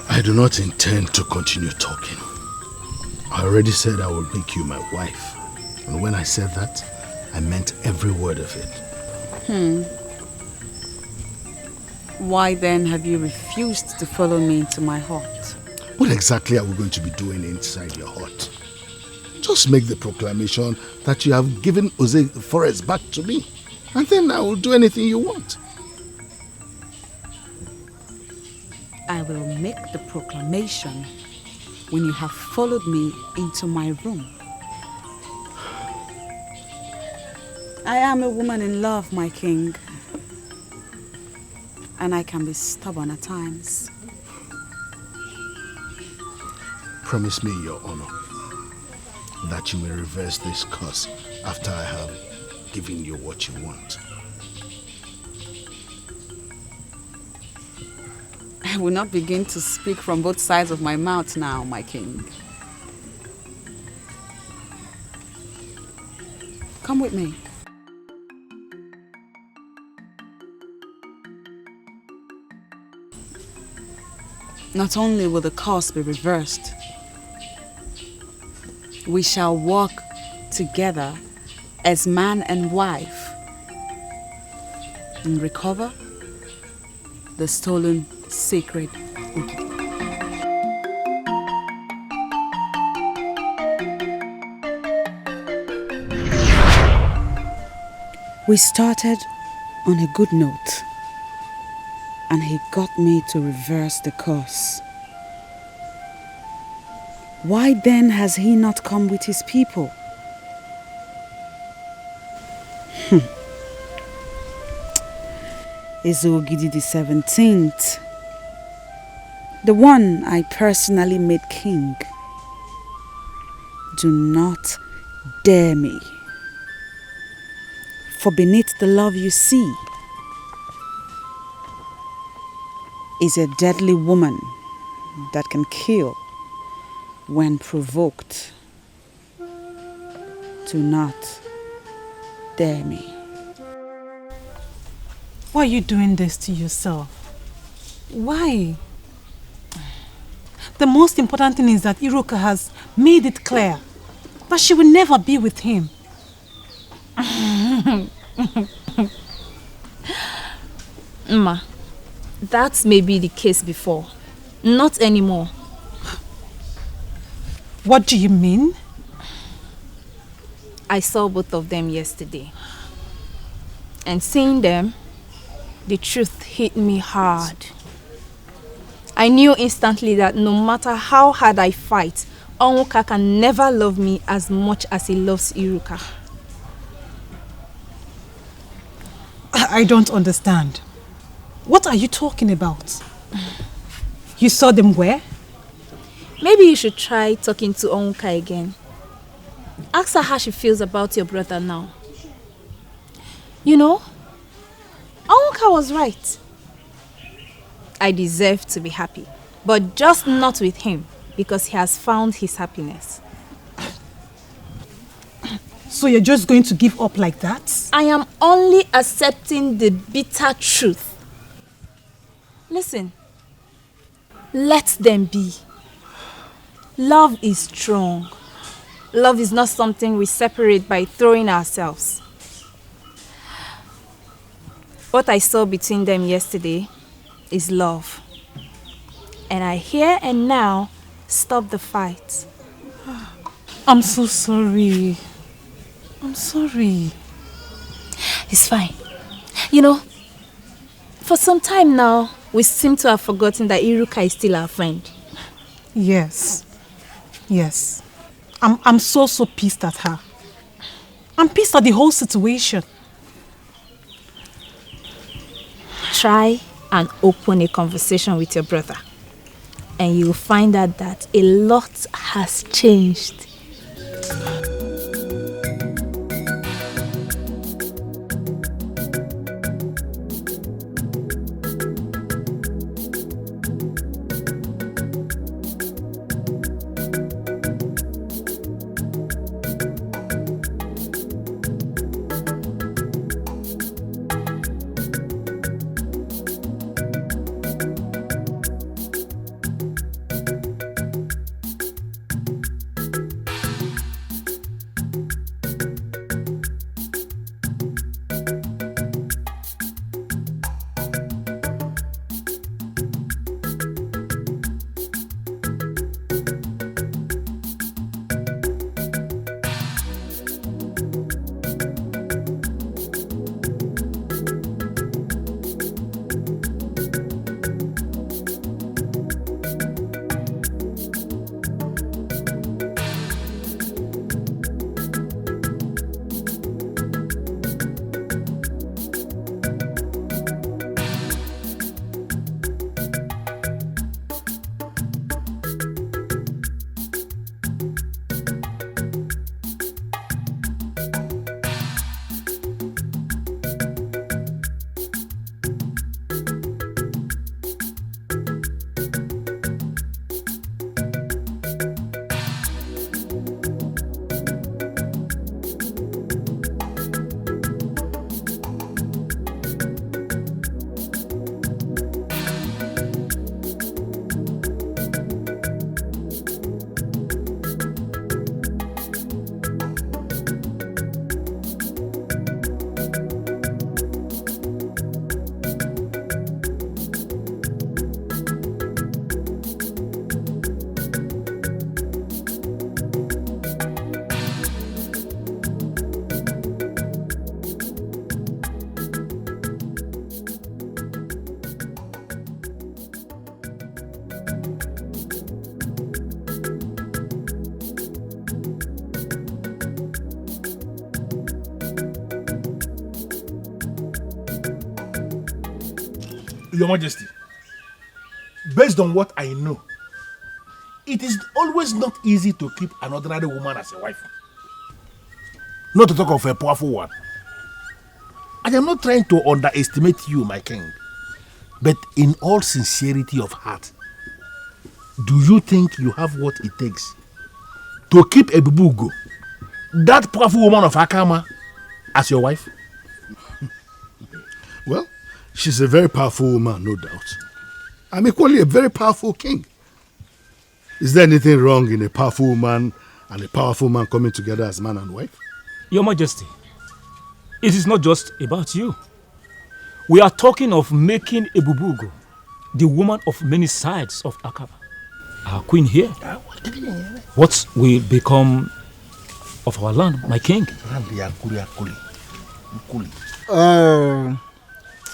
[SPEAKER 11] I do not intend to continue talking. I already said I will make you my wife. And when I said that, I meant every word of it.
[SPEAKER 9] Why then have you refused to follow me into my hut?
[SPEAKER 11] What exactly are we going to be doing inside your hut? Just make the proclamation that you have given Jose Forest back to me. And then I will do anything you want.
[SPEAKER 9] I will make the proclamation when you have followed me into my room. I am a woman in love, my king. And I can be stubborn at times.
[SPEAKER 11] Promise me, Your Honor, that you will reverse this curse after I have given you what you want.
[SPEAKER 9] I will not begin to speak from both sides of my mouth now, my king. Come with me. Not only will the curse be reversed, we shall walk together as man and wife and recover the stolen sacred Ugi. We started on a good note, and he got me to reverse the curse. Why then has he not come with his people? Ezogidi the 17th, the one I personally made king, Do not dare me. For beneath the love you see is a deadly woman that can kill when provoked. Do not dare me.
[SPEAKER 7] Why are you doing this to yourself? Why? The most important thing is that Iruka has made it clear that she will never be with him.
[SPEAKER 6] Ma, that may be the case before. Not anymore.
[SPEAKER 7] What do you mean?
[SPEAKER 6] I saw both of them yesterday. And seeing them, the truth hit me hard. I knew instantly that no matter how hard I fight, Onwuka can never love me as much as he loves Iruka.
[SPEAKER 7] I don't understand. What are you talking about? You saw them where?
[SPEAKER 6] Maybe you should try talking to Onwuka again. Ask her how she feels about your brother now. You know, Onwuka was right. I deserve to be happy, but just not with him because he has found his happiness.
[SPEAKER 7] So you're just going to give up like that?
[SPEAKER 6] I am only accepting the bitter truth. Listen, let them be. Love is strong. Love is not something we separate by throwing ourselves. What I saw between them yesterday is love. And I here and now stop the fight.
[SPEAKER 7] I'm so sorry. I'm sorry.
[SPEAKER 6] It's fine. You know, for some time now, we seem to have forgotten that Iruka is still our friend.
[SPEAKER 7] Yes. Yes. I'm so pissed at her. I'm pissed at the whole situation.
[SPEAKER 6] Try and open a conversation with your brother. And you'll find out that a lot has changed.
[SPEAKER 12] Your Majesty, based on what I know,
[SPEAKER 11] it is always not easy to keep an ordinary woman as a wife. Not to talk of a powerful one. I am not trying to underestimate you, my king. But in all sincerity of heart, do you think you have what it takes to keep a Bubugo, that powerful woman of Akama, as your wife?
[SPEAKER 5] Well, she's a very powerful woman, no doubt. I'm equally a very powerful king. Is there anything wrong in a powerful woman and a powerful man coming together as man and wife?
[SPEAKER 10] Your Majesty, it is not just about you. We are talking of making Ebubugo the woman of many sides of Akaba. Our queen here. What will become of our land, my king?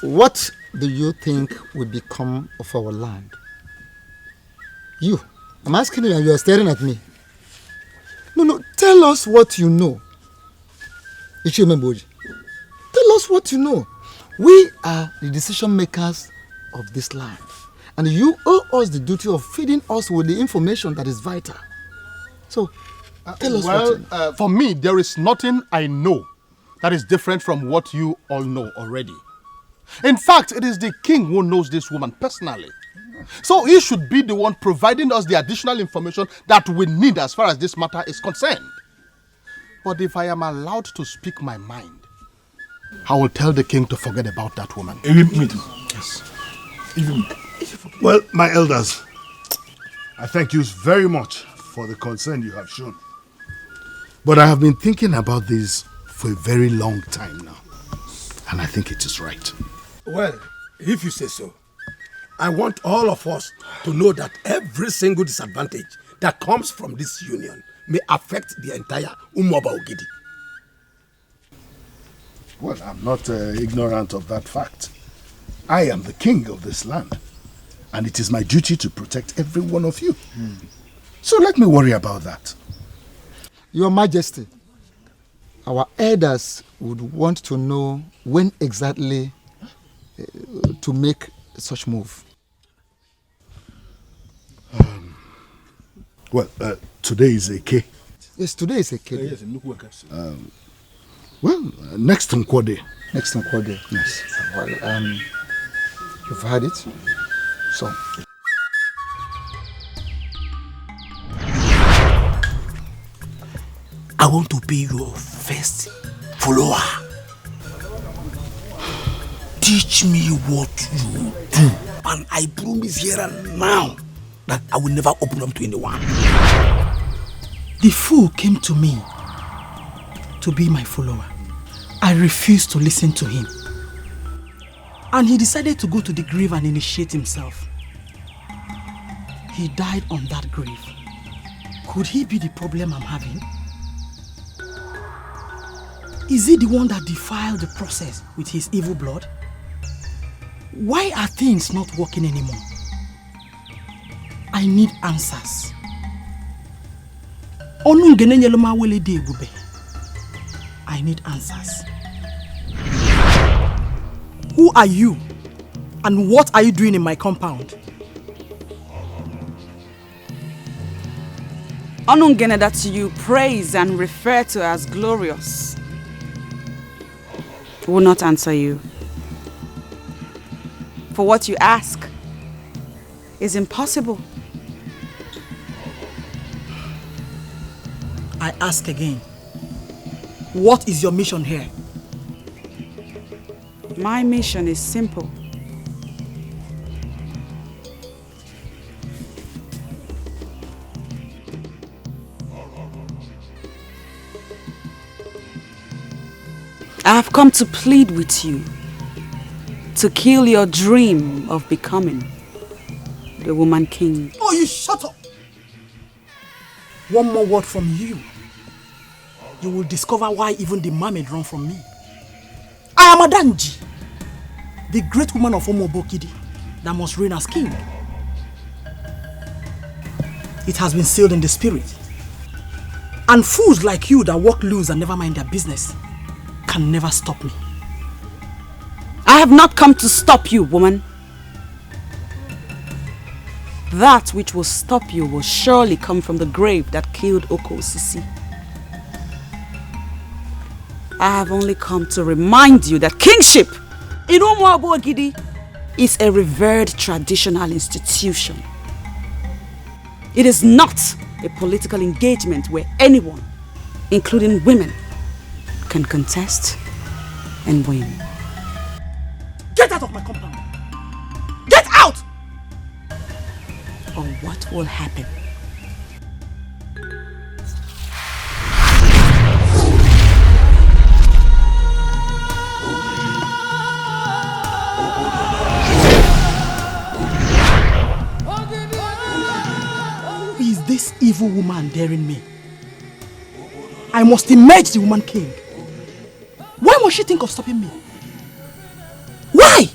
[SPEAKER 13] What do you think will become of our land? You. I'm asking you and you are staring at me. No, tell us what you know. Ichimemboji. Tell us what you know. We are the decision makers of this land. And you owe us the duty of feeding us with the information that is vital. So, tell us what you know.
[SPEAKER 12] For me, there is nothing I know that is different from what you all know already. In fact, it is the king who knows this woman personally. So he should be the one providing us the additional information that we need as far as this matter is concerned. But if I am allowed to speak my mind, I will tell the king to forget about that woman.
[SPEAKER 5] Yes. Well, my elders, I thank you very much for the concern you have shown. But I have been thinking about this for a very long time now. And I think it is right.
[SPEAKER 11] Well, if you say so, I want all of us to know that every single disadvantage that comes from this union may affect the entire Umoba Ogidi.
[SPEAKER 5] Well, I'm not ignorant of that fact. I am the king of this land, and it is my duty to protect every one of you. So let me worry about that.
[SPEAKER 13] Your Majesty, our elders would want to know when exactly to make such move.
[SPEAKER 5] Today is Eke.
[SPEAKER 13] Yes, today is Eke.
[SPEAKER 5] Next Nkwode.
[SPEAKER 13] Next Nkwode.
[SPEAKER 5] Yes.
[SPEAKER 13] Well, you've heard it. So.
[SPEAKER 11] I want to be your first follower. Teach me what you do, and I promise here and now that I will never open up to anyone.
[SPEAKER 14] The fool came to me to be my follower. I refused to listen to him. And he decided to go to the grave and initiate himself. He died on that grave. Could he be the problem I'm having? Is he the one that defiled the process with his evil blood? Why are things not working anymore? I need answers. I need answers. Who are you? And what are you doing in my compound?
[SPEAKER 9] Onungene that you praise and refer to as glorious will not answer you. For what you ask is impossible.
[SPEAKER 14] I ask again, what is your mission here?
[SPEAKER 9] My mission is simple. I have come to plead with you to kill your dream of becoming the woman king.
[SPEAKER 14] Oh, you shut up! One more word from you. You will discover why even the mermaid run from me. I am Adanji, the great woman of Omobokidi that must reign as king. It has been sealed in the spirit. And fools like you that walk loose and never mind their business can never stop me.
[SPEAKER 9] I have not come to stop you, woman. That which will stop you will surely come from the grave that killed Okosisi. I have only come to remind you that kingship in Umuabu Ogidi is a revered traditional institution. It is not a political engagement where anyone, including women, can contest and win.
[SPEAKER 14] Get out of my compound! Get out!
[SPEAKER 9] Or what will happen?
[SPEAKER 14] Is this evil woman daring me? I must emerge the woman king. Why must she think of stopping me? Why?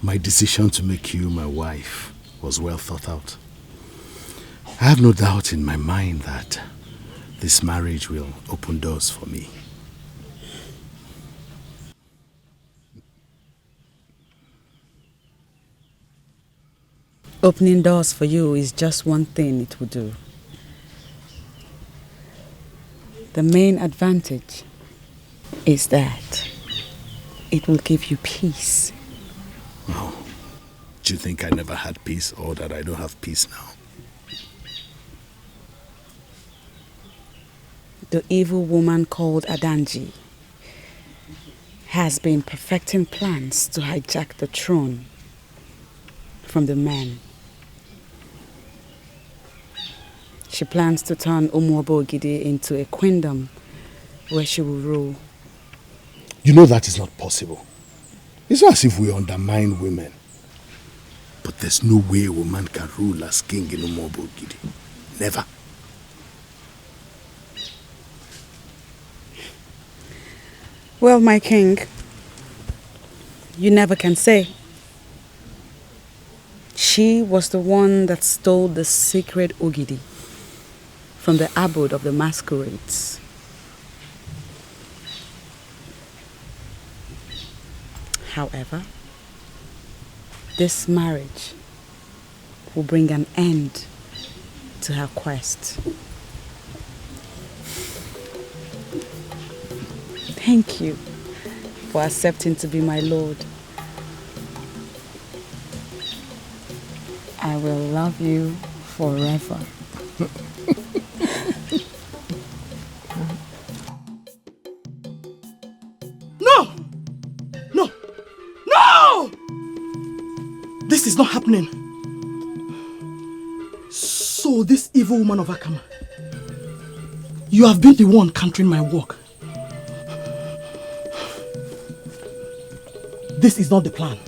[SPEAKER 11] My decision to make you my wife was well thought out. I have no doubt in my mind that this marriage will open doors for me.
[SPEAKER 9] Opening doors for you is just one thing it will do. The main advantage is that it will give you peace.
[SPEAKER 11] Oh, do you think I never had peace or that I don't have peace now?
[SPEAKER 9] The evil woman called Adanji has been perfecting plans to hijack the throne from the man. She plans to turn Umuobo Ogidi into a queendom where she will rule.
[SPEAKER 11] You know that is not possible. It's not as if we undermine women. But there's no way a woman can rule as king in Umuobo Ogidi. Never.
[SPEAKER 9] Well, my king, you never can say. She was the one that stole the sacred Ogidi from the abode of the masquerades. However, this marriage will bring an end to her quest. Thank you for accepting to be my lord. I will love you forever.
[SPEAKER 14] No! No! No! This is not happening. So this evil woman of Akama, you have been the one countering my work. This is not the plan.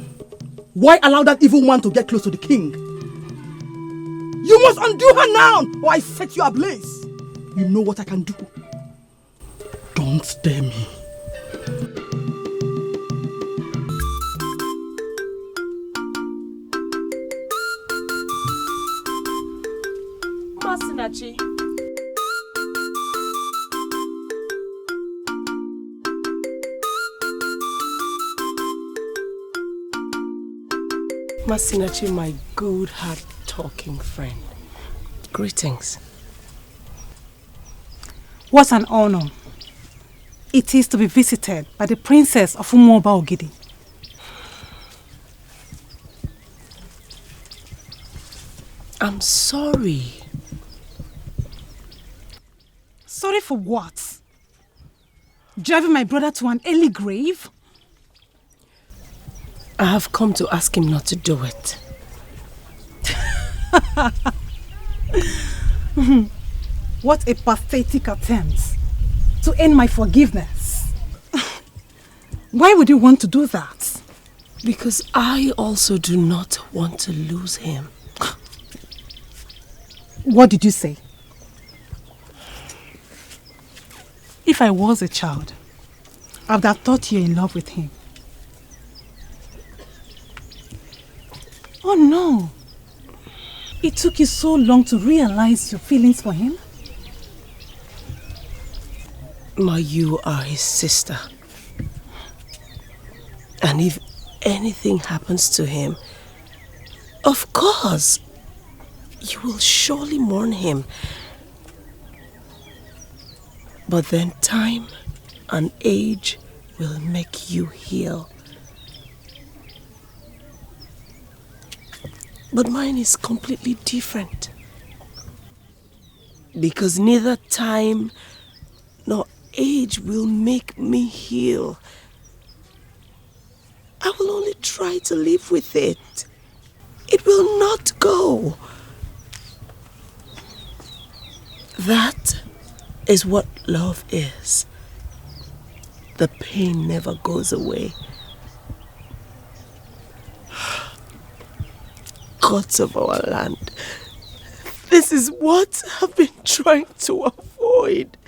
[SPEAKER 14] Why allow that evil woman to get close to the king? You must undo her now, or I set you ablaze. You know what I can do. Don't stare me.
[SPEAKER 15] Masinachi. Masinachi, my good heart-talking friend. Greetings.
[SPEAKER 7] What an honor it is to be visited by the princess of Umuoba Ogidi.
[SPEAKER 15] I'm sorry.
[SPEAKER 7] Sorry for what? Driving my brother to an early grave?
[SPEAKER 15] I have come to ask him not to do it.
[SPEAKER 7] What a pathetic attempt to earn my forgiveness. Why would you want to do that?
[SPEAKER 15] Because I also do not want to lose him.
[SPEAKER 7] What did you say? If I was a child, I would have thought you're in love with him. Oh no! It took you so long to realize your feelings for him?
[SPEAKER 15] Ma, you are his sister. And if anything happens to him, of course, you will surely mourn him. But then time and age will make you heal. But mine is completely different. Because neither time nor age will make me heal. I will only try to live with it. It will not go. That is what love is. The pain never goes away. Gods of our land, this is what I've been trying to avoid.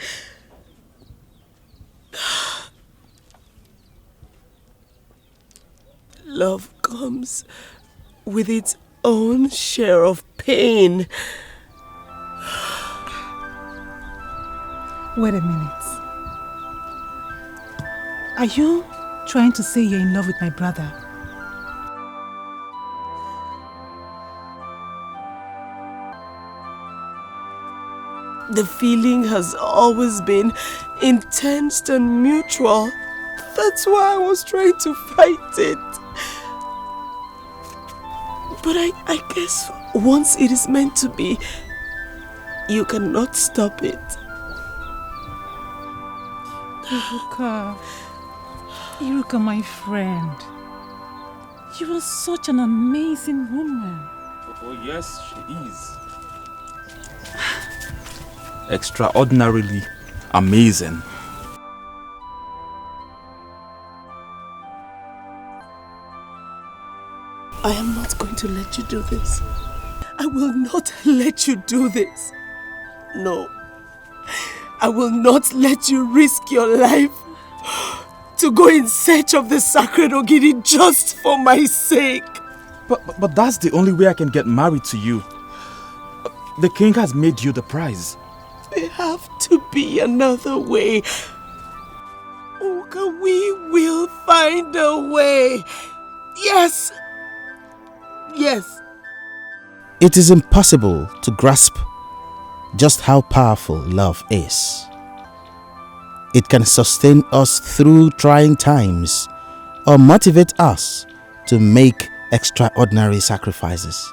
[SPEAKER 15] Love comes with its own share of pain.
[SPEAKER 7] Wait a minute. Are you trying to say you're in love with my brother?
[SPEAKER 15] The feeling has always been intense and mutual. That's why I was trying to fight it. But I guess once it is meant to be, you cannot stop it.
[SPEAKER 7] Iruka, my friend. You are such an amazing woman.
[SPEAKER 8] Oh yes, she is. Extraordinarily amazing.
[SPEAKER 15] I am not going to let you do this. I will not let you do this. No. I will not let you risk your life to go in search of the sacred Ogidi just for my sake.
[SPEAKER 8] But that's the only way I can get married to you. The king has made you the prize.
[SPEAKER 15] There have to be another way. Oka, we will find a way. Yes. Yes.
[SPEAKER 17] It is impossible to grasp just how powerful love is. It can sustain us through trying times or motivate us to make extraordinary sacrifices.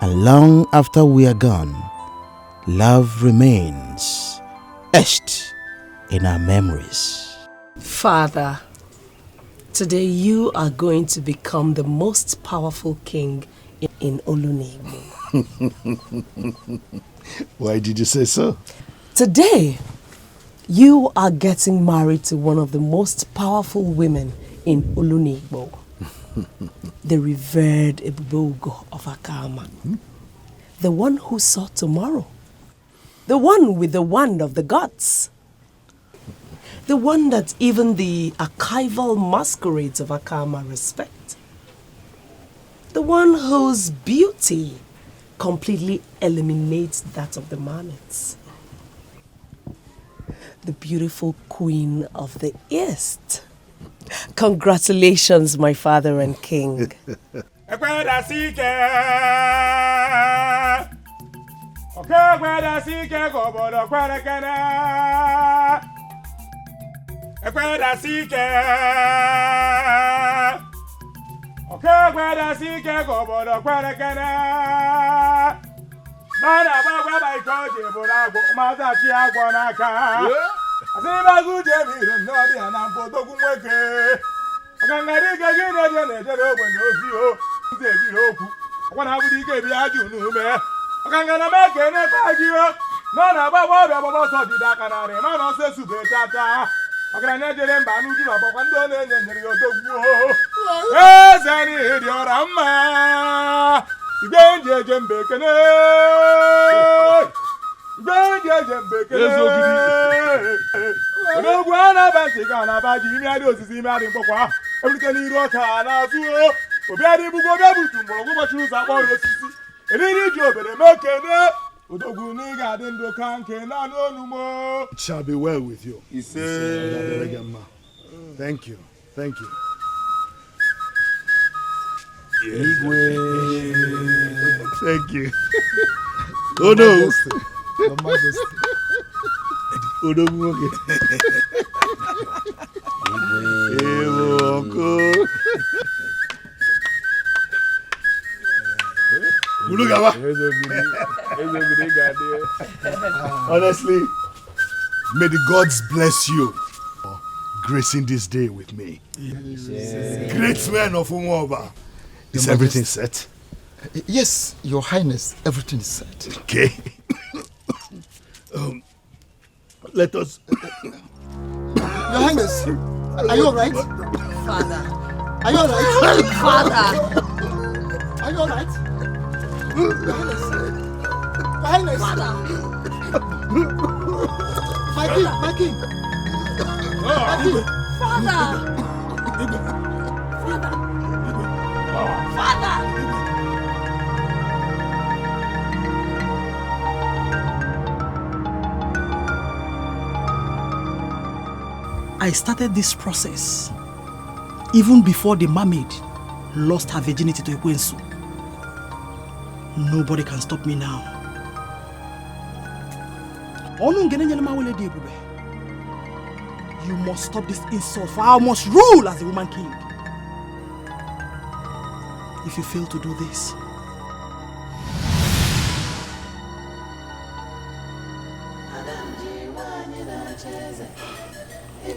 [SPEAKER 17] And long after we are gone, love remains etched in our memories.
[SPEAKER 15] Father, today you are going to become the most powerful king in Olunigbo.
[SPEAKER 11] Why did you say so?
[SPEAKER 15] Today, you are getting married to one of the most powerful women in Olunigbo. The revered Ebubogo of Akama. The one who saw tomorrow. The one with the wand of the gods. The one that even the archival masquerades of Akama respect. The one whose beauty completely eliminates that of the Manets. The beautiful queen of the East. Congratulations, my father and king.
[SPEAKER 11] It shall be well with you. Thank you. Thank you.
[SPEAKER 5] Thank you. Oh no.
[SPEAKER 13] Your Majesty.
[SPEAKER 5] Oh no. Honestly, may the gods bless you for gracing this day with me. Yes. Great man of Umoba. Is everything set?
[SPEAKER 13] Yes, Your Highness, everything is set.
[SPEAKER 5] Okay. Let us...
[SPEAKER 13] Your Highness, are you alright?
[SPEAKER 15] Father.
[SPEAKER 13] Are you alright?
[SPEAKER 15] Father.
[SPEAKER 13] Are you alright? Your Highness. Your Highness.
[SPEAKER 15] Father.
[SPEAKER 13] My king, my king. My king.
[SPEAKER 15] Father. Father.
[SPEAKER 14] I started this process even before the mermaid lost her virginity to Ekwensu. Nobody can stop me now. You must stop this insult, for I must rule as the woman king. If you fail to do this,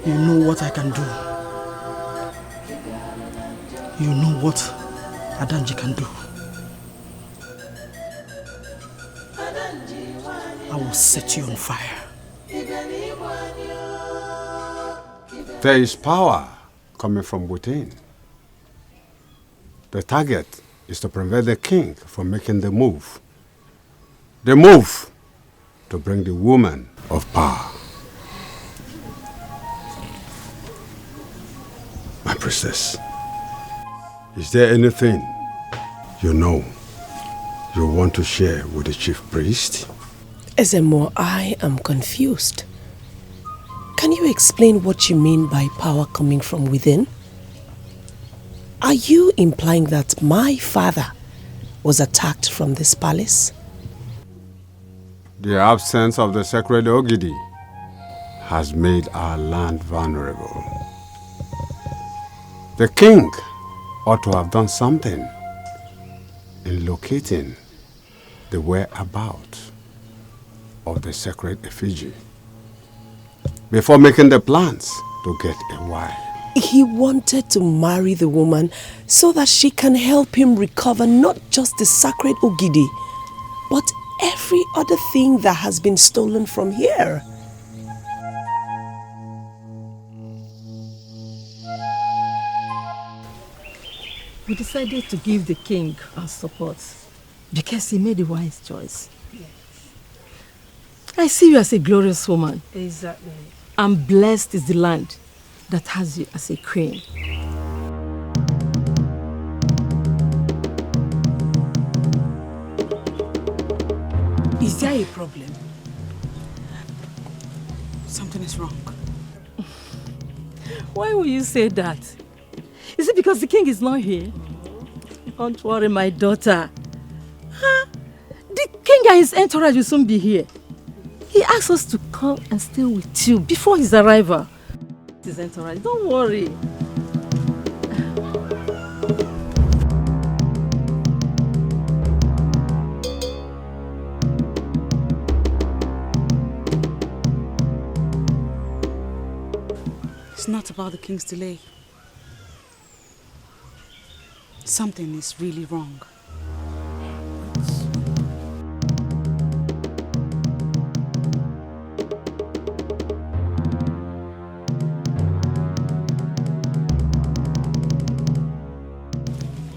[SPEAKER 14] you know what I can do. You know what Adanji can do. I will set you on fire.
[SPEAKER 2] There is power coming from within. The target is to prevent the king from making the move. The move to bring the woman of power. My princess, is there anything you know you want to share with the chief priest?
[SPEAKER 15] Ezemo, I am confused. Can you explain what you mean by power coming from within? Are you implying that my father was attacked from this palace?
[SPEAKER 2] The absence of the sacred Ogidi has made our land vulnerable. The king ought to have done something in locating the whereabouts of the sacred effigy before making the plans to get a wife.
[SPEAKER 15] He wanted to marry the woman so that she can help him recover not just the sacred Ogidi, but every other thing that has been stolen from here.
[SPEAKER 4] We decided to give the king our support because he made a wise choice. Yes. I see you as a glorious woman.
[SPEAKER 7] Exactly.
[SPEAKER 4] And blessed is the land that has you as a queen.
[SPEAKER 7] Is there a problem?
[SPEAKER 9] Something is wrong.
[SPEAKER 4] Why will you say that? Is it because the king is not here? Don't worry, my daughter. Huh? The king and his entourage will soon be here. He asked us to come and stay with you before his arrival. His entourage, don't worry.
[SPEAKER 9] It's not about the king's delay. Something is really wrong.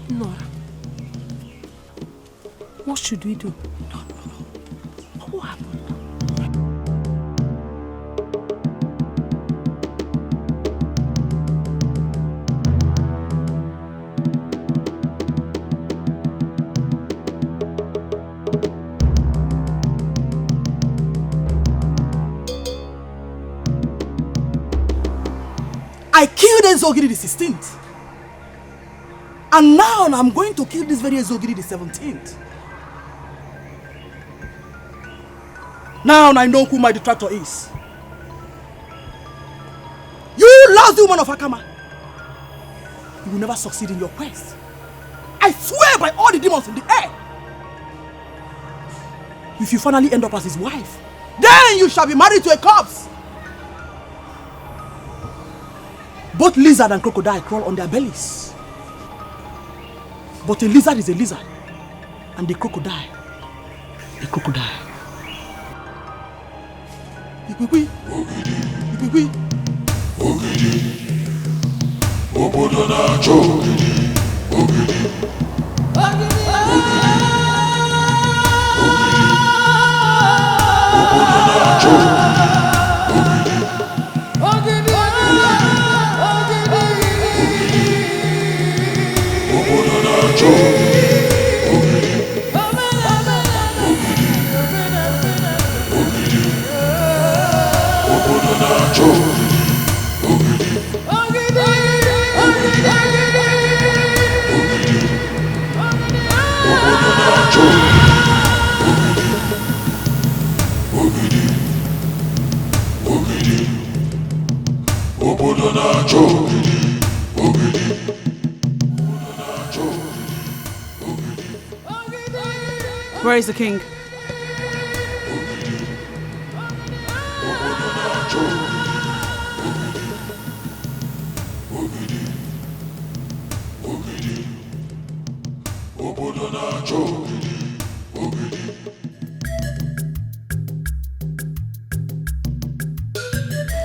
[SPEAKER 15] Nora, what should we do? No. What happened?
[SPEAKER 14] I killed Enzogiri the 16th. And now I'm going to kill this very Ezogidi the 17th. Now I know who my detractor is. You lousy woman of Akama. You will never succeed in your quest. I swear by all the demons in the air. If you finally end up as his wife, then you shall be married to a corpse. Both lizard and crocodile crawl on their bellies. But a lizard is a lizard, and the crocodile, a crocodile. Ikwikwii. Ikwikwii.
[SPEAKER 1] Obodo na-achọ ogidi. Ogidi. Obodo na-achọ ogidi. Ogidi. Obodo na-achọ ogidi. Obodo na-achọ ogidi. Obodo na-achọ ogidi.
[SPEAKER 9] Where is the king?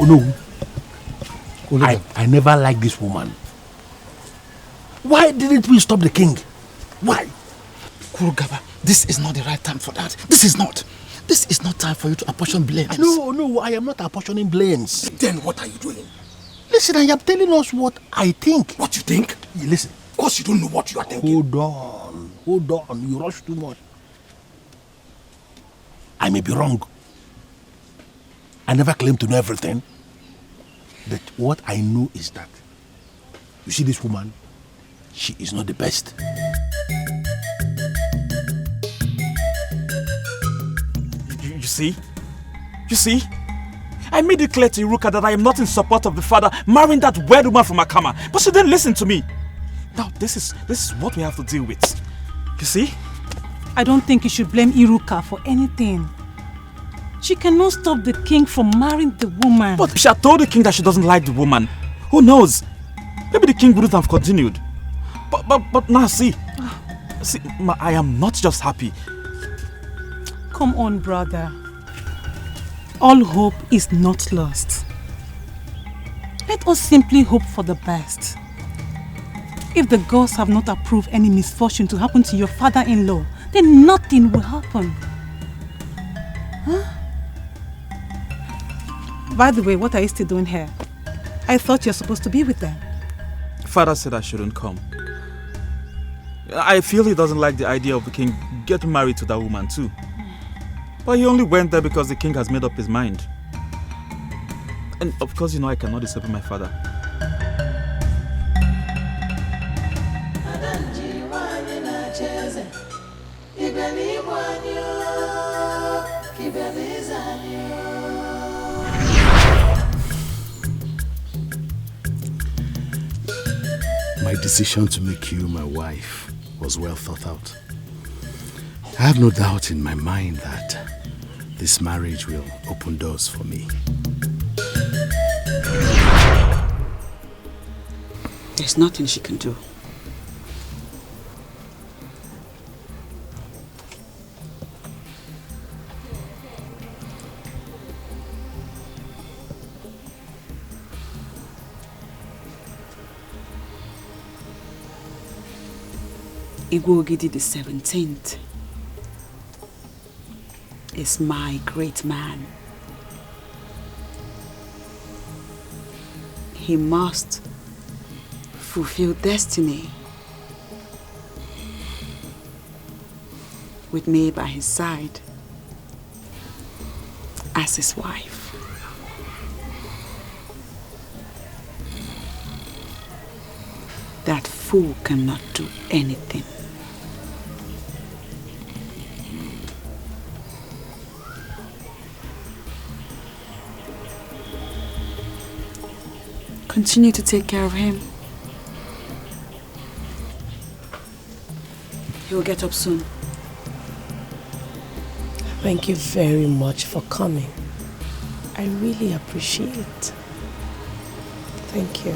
[SPEAKER 11] Oh no. I never liked this woman. Why didn't we stop the king? Why?
[SPEAKER 10] Kurugaba, this is not the right time for that. This is not time for you to apportion blames.
[SPEAKER 11] No, I am not apportioning blames.
[SPEAKER 10] Then what are you doing?
[SPEAKER 11] Listen, I am telling us what I think.
[SPEAKER 10] What you think?
[SPEAKER 11] Yeah, listen.
[SPEAKER 10] Of course you don't know what you are thinking.
[SPEAKER 11] Hold on. You rush too much. I may be wrong. I never claim to know everything. But what I know is that, you see this woman, she is not the best.
[SPEAKER 10] You see? I made it clear to Iruka that I am not in support of the father marrying that weird woman from Akama, but she didn't listen to me. Now this is what we have to deal with. You see?
[SPEAKER 7] I don't think you should blame Iruka for anything. She cannot stop the king from marrying the woman.
[SPEAKER 10] But she had told the king that she doesn't like the woman. Who knows? Maybe the king wouldn't have continued. But now see, I am not just happy.
[SPEAKER 7] Come on, brother. All hope is not lost. Let us simply hope for the best. If the gods have not approved any misfortune to happen to your father-in-law, then nothing will happen. Huh? By the way, what are you still doing here? I thought you're supposed to be with them.
[SPEAKER 8] Father said I shouldn't come. I feel he doesn't like the idea of the king getting married to that woman too. But he only went there because the king has made up his mind. And of course, I cannot disobey my father.
[SPEAKER 11] My decision to make you my wife was well thought out. I have no doubt in my mind that this marriage will open doors for me.
[SPEAKER 9] There's nothing she can do. Igwogidi the 17th is my great man. He must fulfill destiny with me by his side as his wife. That fool cannot do anything. Continue to take care of him. He will get up soon.
[SPEAKER 15] Thank you very much for coming. I really appreciate it. Thank you.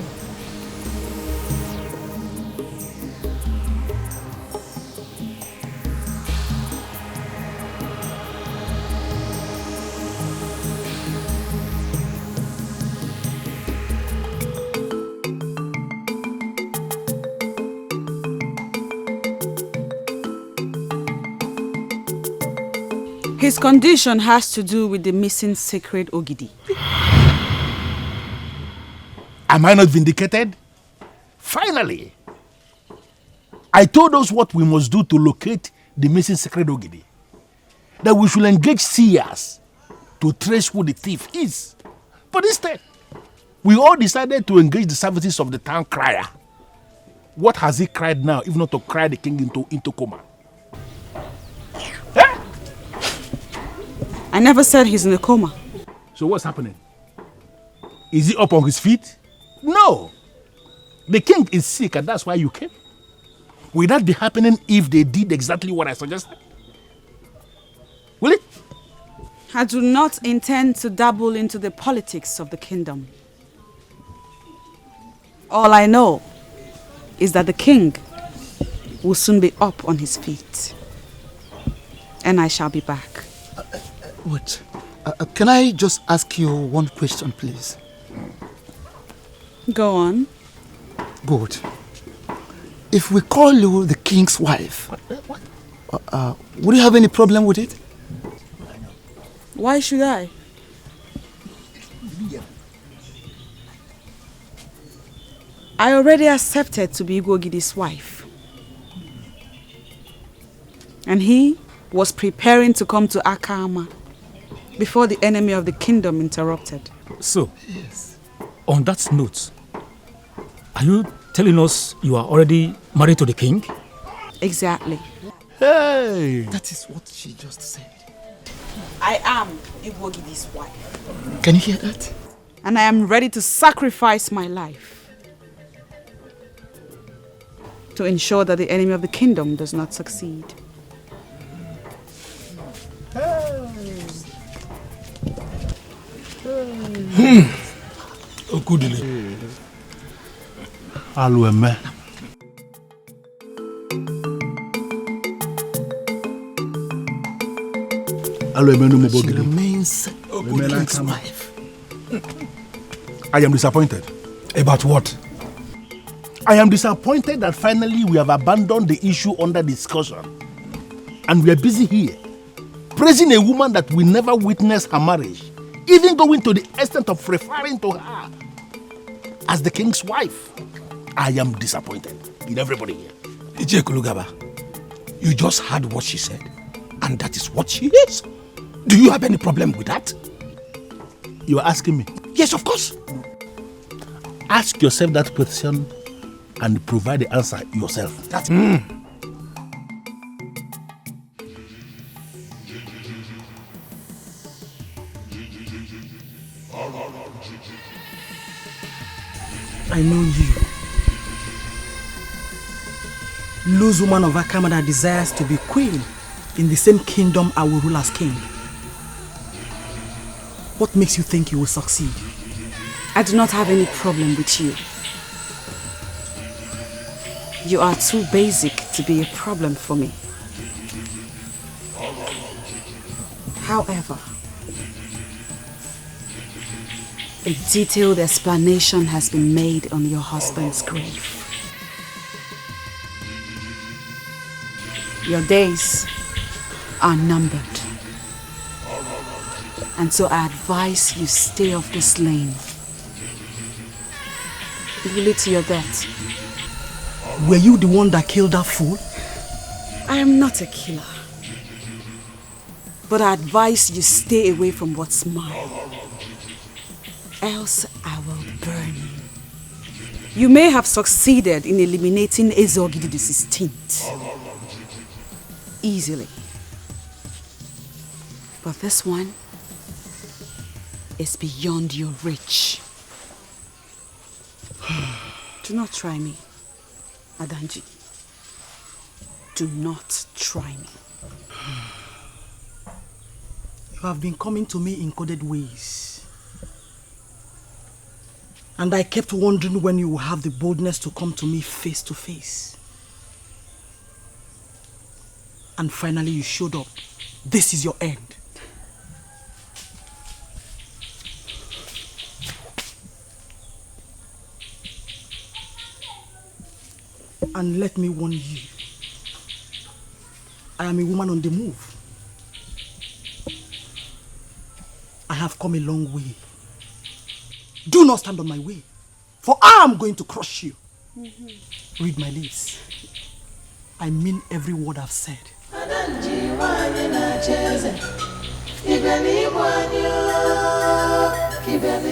[SPEAKER 9] His condition has to do with the missing sacred Ogidi.
[SPEAKER 11] Am I not vindicated? Finally! I told us what we must do to locate the missing sacred Ogidi. That we should engage seers to trace who the thief is. But instead, we all decided to engage the services of the town crier. What has he cried now, if not to cry the king into coma?
[SPEAKER 9] I never said he's in a coma.
[SPEAKER 11] So what's happening? Is he up on his feet? No. The king is sick and that's why you came. Will that be happening if they did exactly what I suggested? Will it?
[SPEAKER 9] I do not intend to dabble into the politics of the kingdom. All I know is that the king will soon be up on his feet. And I shall be back.
[SPEAKER 13] Wait. Can I just ask you one question, please?
[SPEAKER 9] Go on.
[SPEAKER 13] Good. If we call you the king's wife, would you have any problem with it?
[SPEAKER 9] Why should I? I already accepted to be Igwogidi's wife. And he was preparing to come to Akama before the enemy of the kingdom interrupted.
[SPEAKER 10] So, yes. On that note, are you telling us you are already married to the king?
[SPEAKER 9] Exactly.
[SPEAKER 11] Hey!
[SPEAKER 13] That is what she just said.
[SPEAKER 9] I am Igwogidi's wife.
[SPEAKER 13] Can you hear that?
[SPEAKER 9] And I am ready to sacrifice my life to ensure that the enemy of the kingdom does not succeed.
[SPEAKER 11] Okudili. Alueme.
[SPEAKER 13] She remains the king's wife.
[SPEAKER 11] I am disappointed.
[SPEAKER 14] About what?
[SPEAKER 11] I am disappointed that finally we have abandoned the issue under discussion. And we are busy here, praising a woman that we never witnessed her marriage, even going to the extent of referring to her as the king's wife. I am disappointed in everybody here.
[SPEAKER 14] Ije Kulugaba, you just heard what she said, and that is what she is. Do you have any problem with that?
[SPEAKER 11] You are asking me?
[SPEAKER 14] Yes, of course.
[SPEAKER 11] Ask yourself that question and provide the answer yourself.
[SPEAKER 14] That's
[SPEAKER 7] I know you. Loose woman of Akama that desires to be queen in the same kingdom I will rule as king. What makes you think you will succeed?
[SPEAKER 9] I do not have any problem with you. You are too basic to be a problem for me. However, a detailed explanation has been made on your husband's grave. Your days are numbered. And so I advise you stay off this lane. It will lead to your death.
[SPEAKER 7] Were you the one that killed that fool?
[SPEAKER 9] I am not a killer. But I advise you stay away from what's mine. Else I will burn you. You may have succeeded in eliminating Ezogidi the 16th. Easily. But this one is beyond your reach. Do not try me, Adanji. Do not try me.
[SPEAKER 14] You have been coming to me in coded ways. And I kept wondering when you will have the boldness to come to me face to face. And finally you showed up. This is your end. And let me warn you. I am a woman on the move. I have come a long way. Do not stand on my way, for I am going to crush you. Read my lips. I mean every word I've said.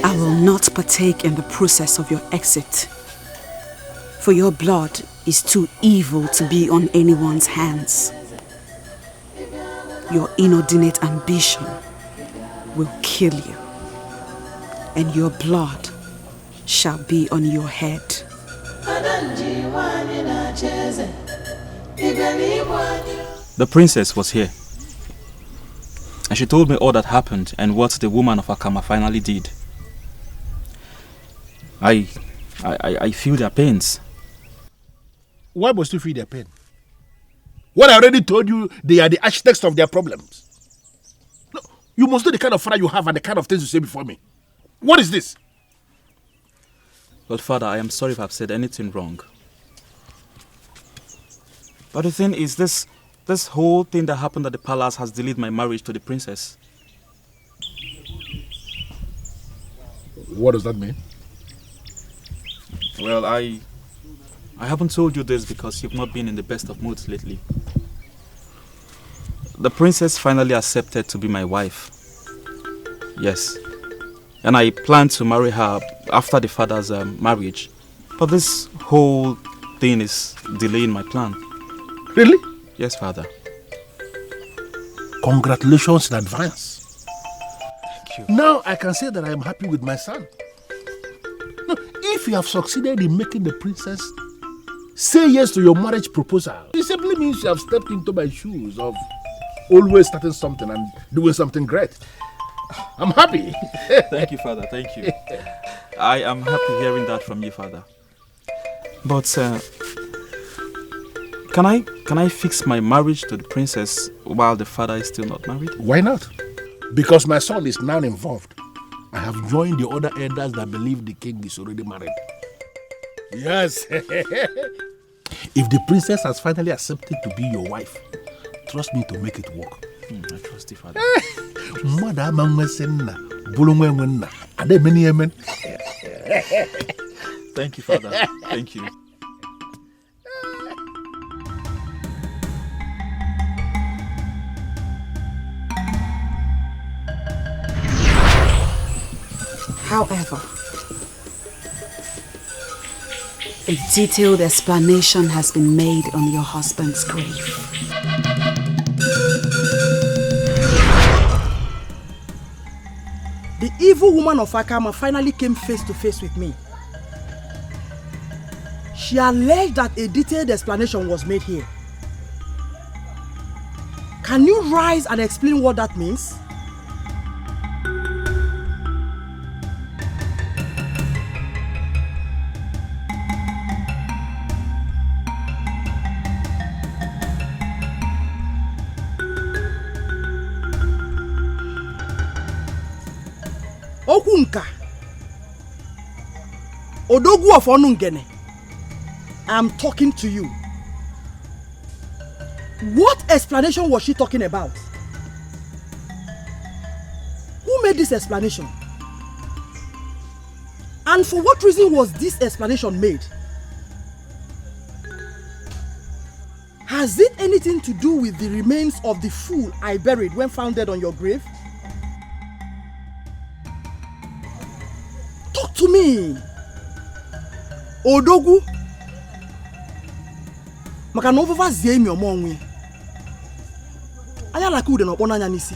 [SPEAKER 9] I will not partake in the process of your exit, for your blood is too evil to be on anyone's hands. Your inordinate ambition will kill you, and your blood shall be on your head.
[SPEAKER 8] The princess was here, and she told me all that happened and what the woman of Akama finally did. I feel their pains.
[SPEAKER 11] Why must you feel their pain? What I already told you, they are the architects of their problems. No, you must know the kind of father you have and the kind of things you say before me. What is this?
[SPEAKER 8] But Father, I am sorry if I've said anything wrong. But the thing is, this whole thing that happened at the palace has delayed my marriage to the princess.
[SPEAKER 11] What does that mean?
[SPEAKER 8] Well, I haven't told you this because you've not been in the best of moods lately. The princess finally accepted to be my wife. Yes. And I plan to marry her after the father's marriage. But this whole thing is delaying my plan.
[SPEAKER 11] Really?
[SPEAKER 8] Yes, Father.
[SPEAKER 11] Congratulations in advance. Thank you. Now I can say that I am happy with my son. No, if you have succeeded in making the princess say yes to your marriage proposal, it simply means you have stepped into my shoes of always starting something and doing something great. I'm happy.
[SPEAKER 8] Thank you, Father. Thank you. I am happy hearing that from you, Father. But can I fix my marriage to the princess while the father is still not married?
[SPEAKER 11] Why not? Because my son is now involved. I have joined the other elders that believe the king is already married. Yes. If the princess has finally accepted to be your wife, trust me to make it work.
[SPEAKER 8] I trust you, Father. Thank you, Father. Thank you.
[SPEAKER 9] However, a detailed explanation has been made on your husband's grave.
[SPEAKER 14] The evil woman of Akama finally came face to face with me. She alleged that a detailed explanation was made here. Can you rise and explain what that means? Okunka Odogu of Onungene, I'm talking to you. What explanation was she talking about? Who made this explanation? And for what reason was this explanation made? Has it anything to do with the remains of the fool I buried when found dead on your grave? Talk to me. Odogu. Maka na ovova zie imi omo onwe. Anya la ka ude na okpona anya n'isi.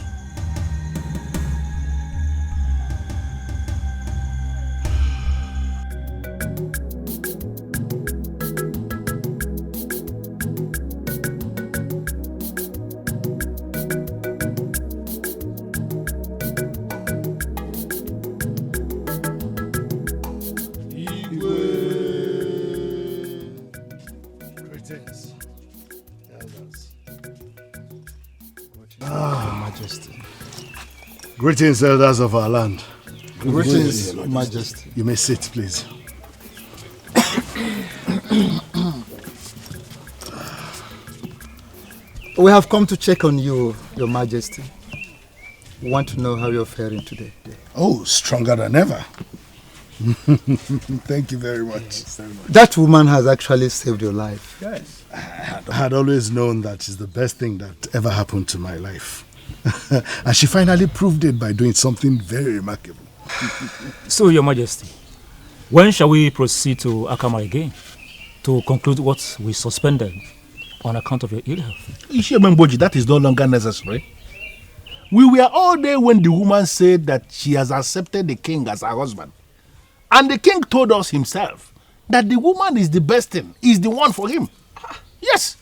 [SPEAKER 11] Greetings, elders of our land.
[SPEAKER 13] Greetings, Majesty.
[SPEAKER 11] You may sit, please.
[SPEAKER 13] We have come to check on you, Your Majesty. We want to know how you're faring today.
[SPEAKER 11] Oh, stronger than ever. Thank you very much.
[SPEAKER 13] That woman has actually saved your life.
[SPEAKER 11] Yes. I had always known that is the best thing that ever happened to my life. And she finally proved it by doing something very remarkable.
[SPEAKER 10] So, Your Majesty, when shall we proceed to Akama again to conclude what we suspended on account of your ill health?
[SPEAKER 11] Ishememboji, that is no longer necessary. We were all there when the woman said that she has accepted the king as her husband. And the king told us himself that the woman is the best thing, is the one for him. Yes,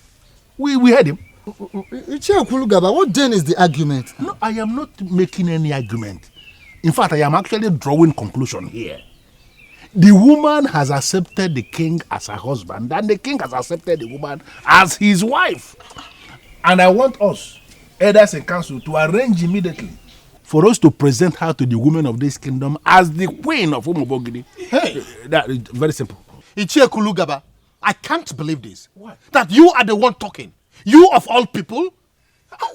[SPEAKER 11] we heard him.
[SPEAKER 13] What then is the argument?
[SPEAKER 11] No, I am not making any argument. In fact, I am actually drawing conclusion here. The woman has accepted the king as her husband, and the king has accepted the woman as his wife. And I want us, elders and council, to arrange immediately for us to present her to the women of this kingdom as the queen of Umobogidi. Hey, that is very simple.
[SPEAKER 12] Ichie Kulugaba, I can't believe this. What? That you are the one talking. You of all people?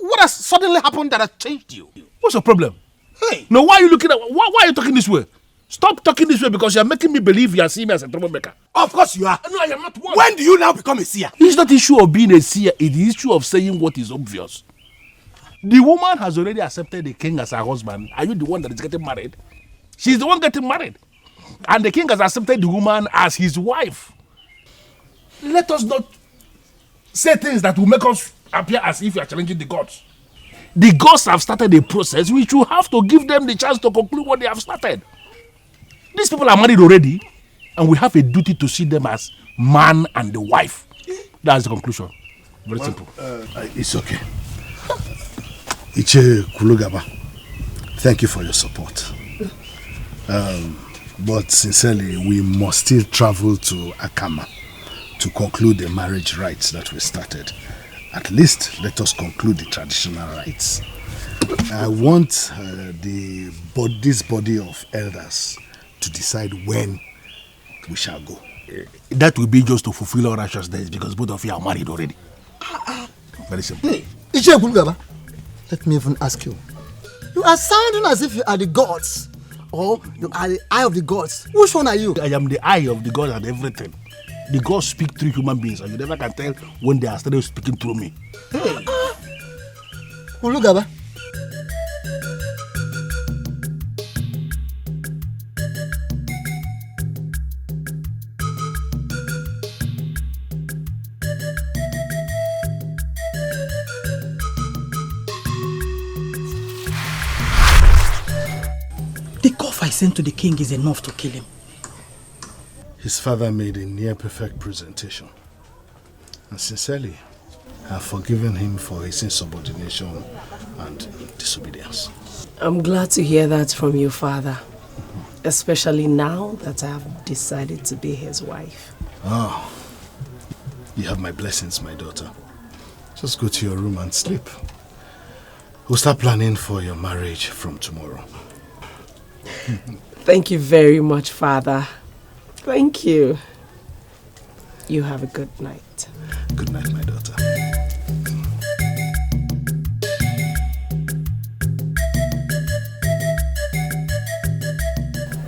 [SPEAKER 12] What has suddenly happened that has changed you?
[SPEAKER 11] What's your problem?
[SPEAKER 12] Hey.
[SPEAKER 11] No, why are you looking at... Why are you talking this way? Stop talking this way because you are making me believe you are seeing me as a troublemaker.
[SPEAKER 12] Of course you are.
[SPEAKER 11] No, I am not one.
[SPEAKER 12] When do you now become a seer?
[SPEAKER 11] It's not the issue of being a seer. It's the issue of saying what is obvious. The woman has already accepted the king as her husband. Are you the one that is getting married? She's the one getting married. And the king has accepted the woman as his wife. Let us not say things that will make us appear as if we are challenging the gods. The gods have started a process which will have to give them the chance to conclude what they have started. These people are married already, and we have a duty to see them as man and the wife. That's the conclusion. Very simple. It's okay. Iche Kulugaba, thank you for your support. But sincerely, we must still travel to Akama to conclude the marriage rites that we started. At least let us conclude the traditional rites. I want this body of elders to decide when we shall go.
[SPEAKER 12] That will be just to fulfill our righteous days because both of you are married already.
[SPEAKER 11] Very simple.
[SPEAKER 13] Ichie Kulugaba, let me even ask you. You are sounding as if you are the gods. Or you are the eye of the gods. Which one are you?
[SPEAKER 11] I am the eye of the gods and everything. The gods speak through human beings, and you never can tell when they are started speaking through me.
[SPEAKER 13] Hey. Kulugaba.
[SPEAKER 14] The cough I sent to the king is enough to kill him.
[SPEAKER 11] His father made a near-perfect presentation. And sincerely, I have forgiven him for his insubordination and disobedience.
[SPEAKER 15] I'm glad to hear that from you, Father. Especially now that I have decided to be his wife.
[SPEAKER 11] Oh, you have my blessings, my daughter. Just go to your room and sleep. We'll start planning for your marriage from tomorrow.
[SPEAKER 15] Thank you very much, Father. Thank you. You have a good night.
[SPEAKER 11] Good night, my daughter.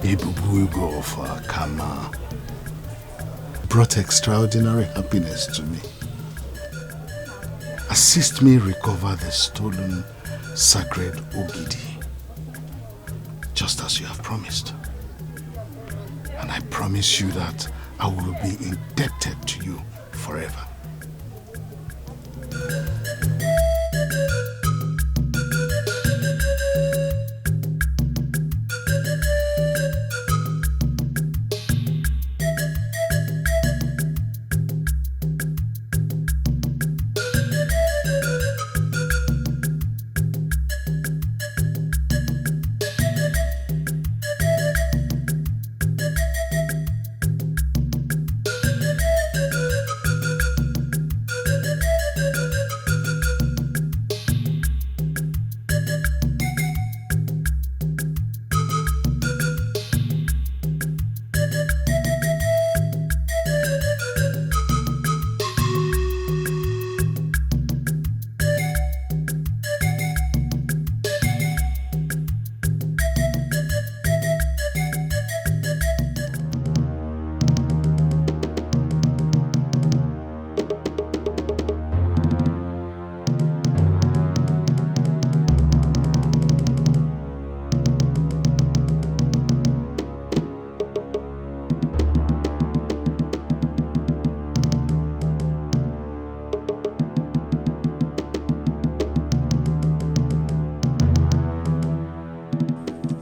[SPEAKER 11] Ibubu of Akama brought extraordinary happiness to me. Assist me recover the stolen sacred Ogidi, just as you have promised. And I promise you that I will be indebted to you forever.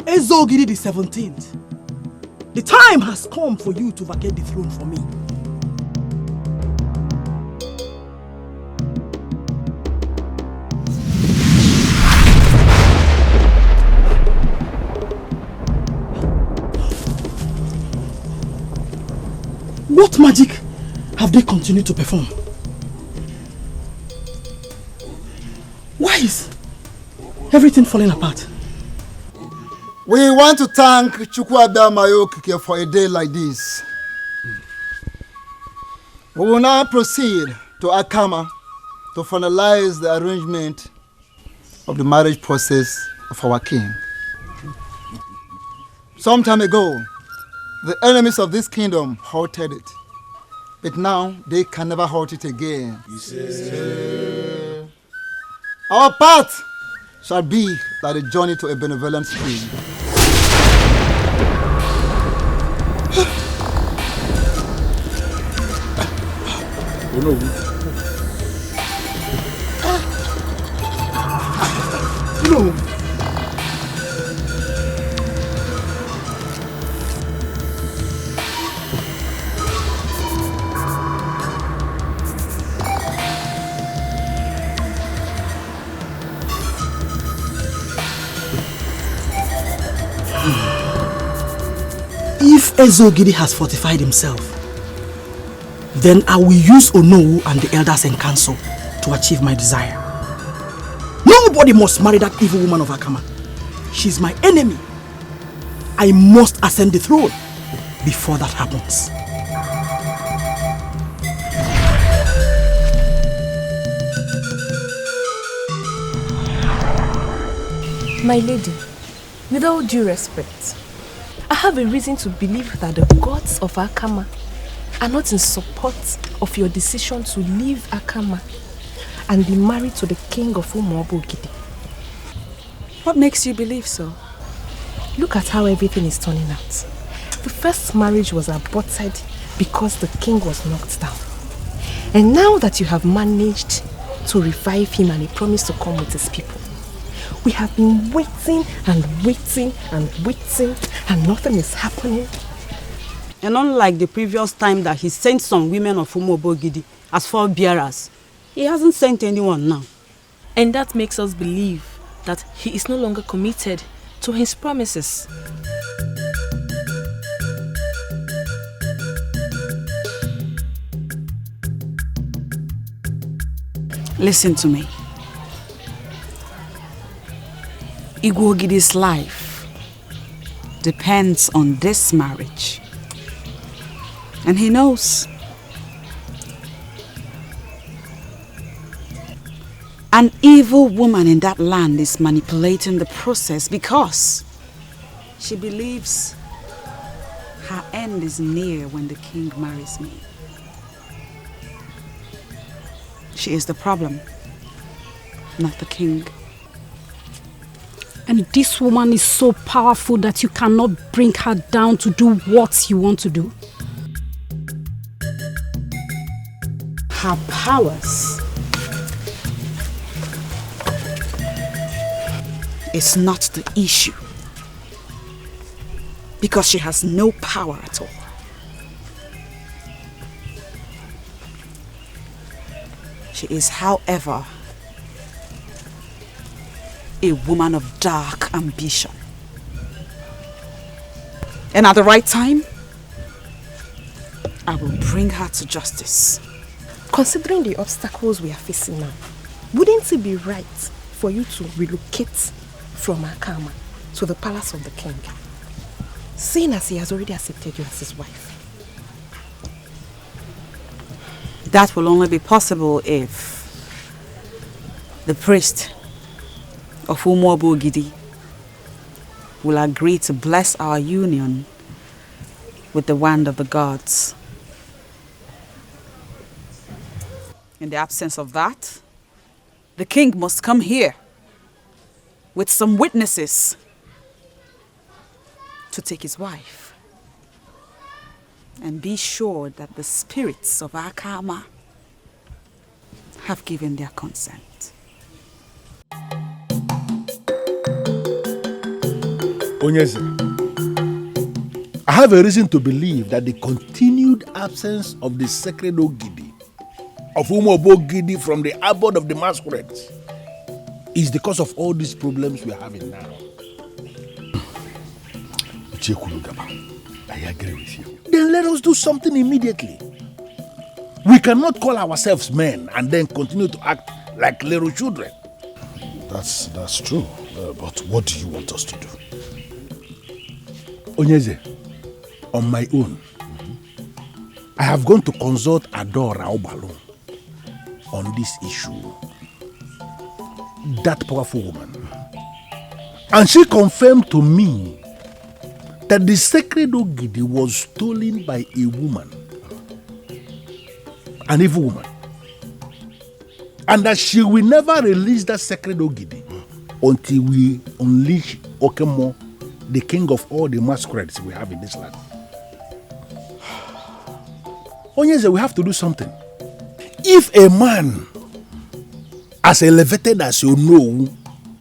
[SPEAKER 14] Ezogidi the 17th. The time has come for you to vacate the throne for me. What magic have they continued to perform? Why is everything falling apart?
[SPEAKER 13] We want to thank Chukwuada Mayokike for a day like this. We will now proceed to Akama to finalize the arrangement of the marriage process of our king. Some time ago, the enemies of this kingdom halted it, but now they can never halt it again. Our path shall be like a journey to a benevolent king.
[SPEAKER 11] Oh no. No.
[SPEAKER 14] If Ezogidi has fortified himself, then I will use Onowu and the elders and council to achieve my desire. Nobody must marry that evil woman of Akama. She's my enemy. I must ascend the throne before that happens.
[SPEAKER 15] My lady, with all due respect, I have a reason to believe that the gods of Akama are not in support of your decision to leave Akama and be married to the king of Umuobogidi.
[SPEAKER 9] What makes you believe so?
[SPEAKER 15] Look at how everything is turning out. The first marriage was aborted because the king was knocked down. And now that you have managed to revive him and he promised to come with his people, we have been waiting and waiting and waiting and nothing is happening.
[SPEAKER 9] And unlike the previous time that he sent some women of Umuobogidi as forebearers, he hasn't sent anyone now.
[SPEAKER 15] And that makes us believe that he is no longer committed to his promises.
[SPEAKER 9] Listen to me. Igwogidi's life depends on this marriage. And he knows. An evil woman in that land is manipulating the process because she believes her end is near when the king marries me. She is the problem, not the king.
[SPEAKER 18] And this woman is so powerful that you cannot bring her down to do what you want to do.
[SPEAKER 7] her powers.
[SPEAKER 9] It's not the issue. Because she has no power at all. She is, however, a woman of dark ambition. And at the right time, I will bring her to justice.
[SPEAKER 15] Considering the obstacles we are facing now, wouldn't it be right for you to relocate from Akama to the palace of the king, seeing as he has already accepted you as his wife?
[SPEAKER 9] That will only be possible if the priest of Umuobo Ogidi will agree to bless our union with the wand of the gods. In the absence of that, the king must come here with some witnesses to take his wife and be sure that the spirits of Akama have given their consent.
[SPEAKER 11] Onyeze, I have a reason to believe that the continued absence of the sacred Ogidi, of Umuobo Ogidi from the abode of the masquerades, is the cause of all these problems we are having now. I agree with you. Then let us do something immediately. We cannot call ourselves men and then continue to act like little children.
[SPEAKER 5] That's true. But what do you want us to do?
[SPEAKER 11] Onyeze, on my own, I have gone to consult Adora Obalon on this issue. That powerful woman. And she confirmed to me that the sacred Ogidi was stolen by a woman, an evil woman, and that she will never release that sacred Ogidi until we unleash Okemo, the king of all the masquerades we have in this land. Onyeze, we have to do something. If a man as elevated as you know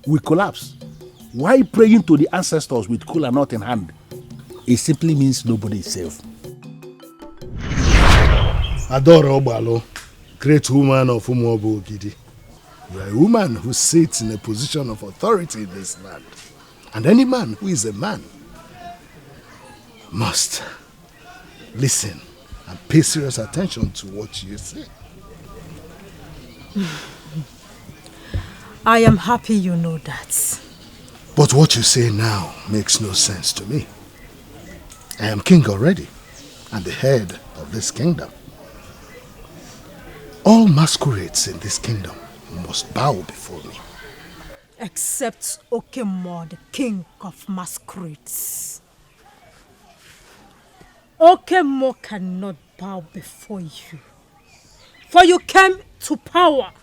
[SPEAKER 11] will collapse, why praying to the ancestors with kola nut in hand? It simply means nobody is safe.
[SPEAKER 5] Adora Obalo, great woman of Umuobo Ogidi. You are a woman who sits in a position of authority in this land. And any man who is a man must listen and pay serious attention to what you say.
[SPEAKER 7] I am happy you know that.
[SPEAKER 5] But what you say now makes no sense to me. I am king already, and the head of this kingdom. All masquerades in this kingdom must bow before me.
[SPEAKER 7] Except Okemo, the king of masquerades. Okemo cannot bow before you. For you came to power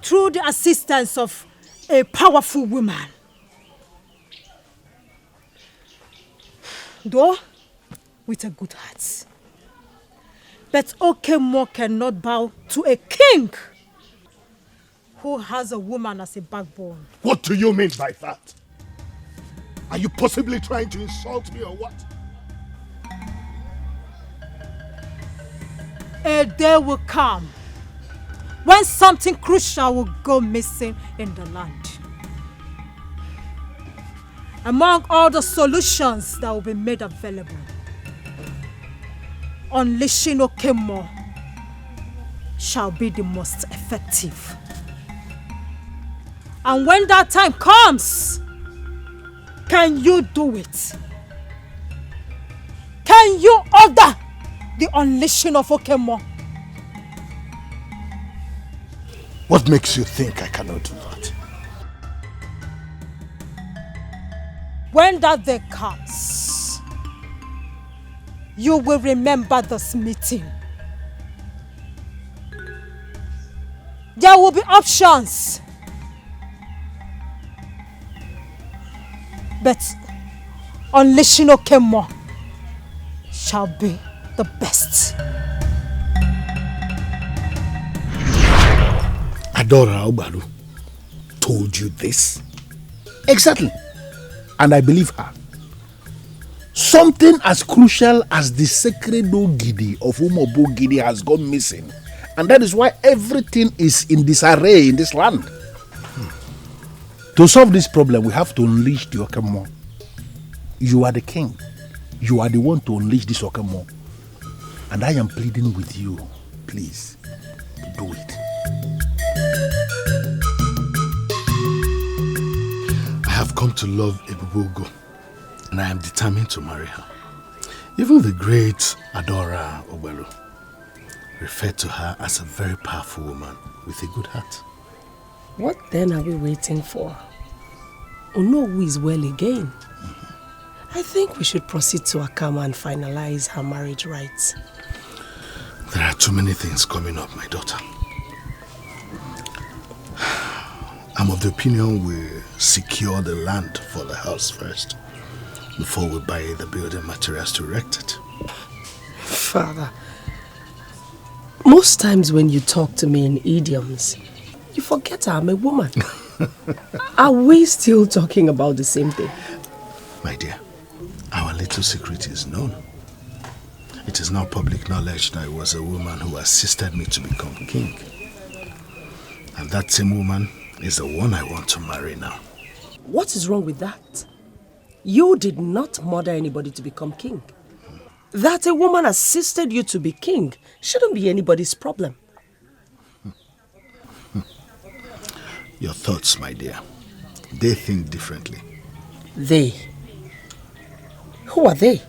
[SPEAKER 7] through the assistance of a powerful woman. Though with a good heart. But Okemo cannot bow to a king who has a woman as a backbone.
[SPEAKER 5] What do you mean by that? Are you possibly trying to insult me or what?
[SPEAKER 7] A day will come when something crucial will go missing in the land. Among all the solutions that will be made available, unleashing Okemo shall be the most effective. And when that time comes, can you do it? Can you order the unleashing of Okemo?
[SPEAKER 5] What makes you think I cannot do that?
[SPEAKER 7] When that day comes, you will remember this meeting. There will be options. But unleashing Okemo shall be the best.
[SPEAKER 11] Adora Obalu told you this? Exactly. And I believe her. Something as crucial as the sacred Ogidi of Umobo Gidi has gone missing. And that is why everything is in disarray in this land. To solve this problem, we have to unleash the Okemo. You are the king. You are the one to unleash this Okemo. And I am pleading with you, please, do it. I have come to love Ebubogo, and I am determined to marry her. Even the great Adora Ogbelu referred to her as a very powerful woman with a good heart.
[SPEAKER 15] What then are we waiting for? Onowu is well again. I think we should proceed to Akama and finalize her marriage rights.
[SPEAKER 11] There are too many things coming up, my daughter. I'm of the opinion we secure the land for the house first, before we buy the building materials to erect it.
[SPEAKER 15] Father, most times when you talk to me in idioms, you forget I'm a woman. Are we still talking about the same thing?
[SPEAKER 11] My dear, our little secret is known. It is now public knowledge that it was a woman who assisted me to become king. And that same woman is the one I want to marry now.
[SPEAKER 15] What is wrong with that? You did not murder anybody to become king. That a woman assisted you to be king shouldn't be anybody's problem.
[SPEAKER 11] Your thoughts, my dear. They think differently.
[SPEAKER 15] They? Who are they?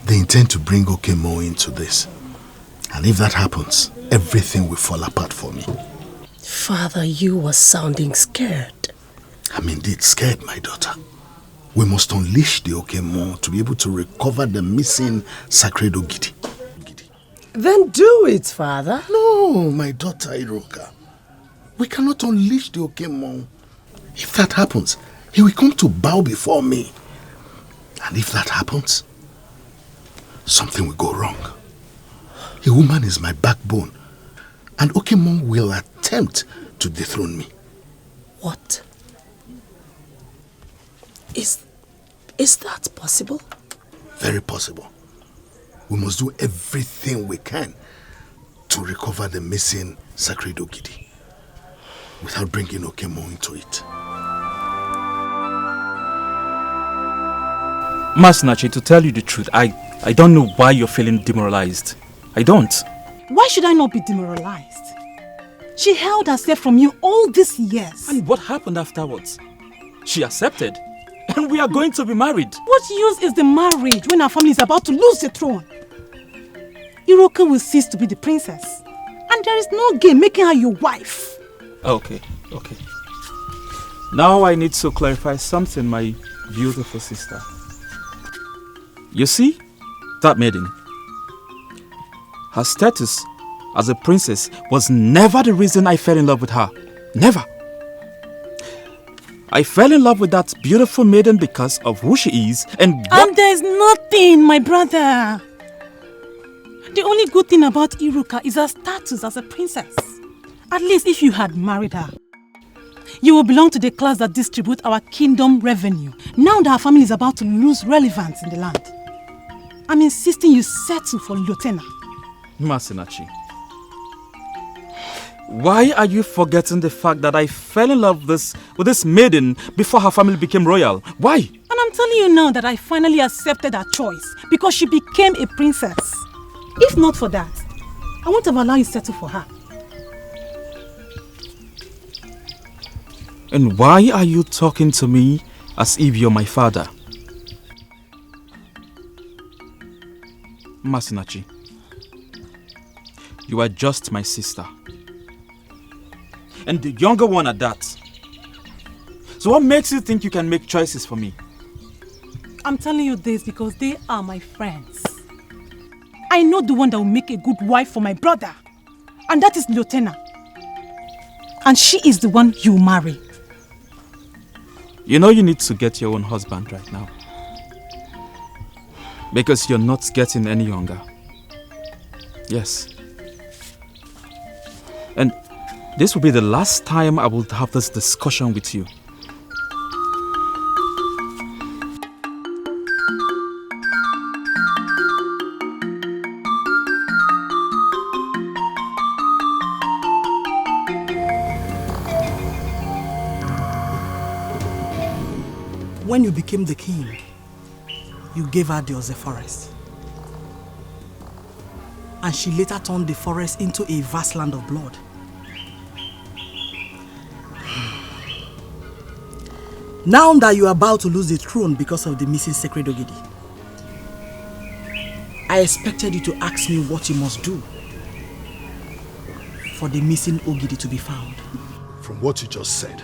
[SPEAKER 11] They intend to bring Okemo into this. And if that happens, everything will fall apart for me.
[SPEAKER 15] Father, you were sounding scared.
[SPEAKER 11] I'm indeed scared, my daughter. We must unleash the Okemo to be able to recover the missing sacred Ogidi.
[SPEAKER 15] Then do it, Father.
[SPEAKER 11] No, my daughter Iroka. We cannot unleash the Okemo. If that happens, he will come to bow before me. And if that happens, something will go wrong. A woman is my backbone, and Okemo will attempt to dethrone me.
[SPEAKER 15] What? Is that possible?
[SPEAKER 11] Very possible. We must do everything we can to recover the missing sacred Ogidi without bringing Okemo into it.
[SPEAKER 8] Masinachi, to tell you the truth, I don't know why you're feeling demoralized. I don't.
[SPEAKER 7] Why should I not be demoralized? She held herself from you all these years.
[SPEAKER 8] And what happened afterwards? She accepted. And we are going to be married.
[SPEAKER 7] What use is the marriage when our family is about to lose the throne? Iroka will cease to be the princess. And there is no gain making her your wife.
[SPEAKER 8] Okay. Now I need to clarify something, my beautiful sister. You see, that maiden, her status as a princess was never the reason I fell in love with her. Never. I fell in love with that beautiful maiden because of who she is and
[SPEAKER 7] there's nothing, my brother. The only good thing about Iruka is her status as a princess. At least if you had married her, you will belong to the class that distribute our kingdom revenue. Now that our family is about to lose relevance in the land, I'm insisting you settle for Lotena.
[SPEAKER 8] Masinachi, why are you forgetting the fact that I fell in love with this maiden before her family became royal? Why?
[SPEAKER 7] And I'm telling you now that I finally accepted her choice because she became a princess. If not for that, I won't have allowed you to settle for her.
[SPEAKER 8] And why are you talking to me as if you're my father? Masinachi, you are just my sister. And the younger one at that. So what makes you think you can make choices for me?
[SPEAKER 7] I'm telling you this because they are my friends. I know the one that will make a good wife for my brother. And that is Lotena. And she is the one you marry.
[SPEAKER 8] You know you need to get your own husband right now. Because you're not getting any younger. Yes. And This will be the last time I will have this discussion with you.
[SPEAKER 14] When you became the king, you gave her the Oze forest. And she later turned the forest into a vast land of blood. Now that you are about to lose the throne because of the missing sacred Ogidi, I expected you to ask me what you must do for the missing Ogidi to be found.
[SPEAKER 5] From what you just said,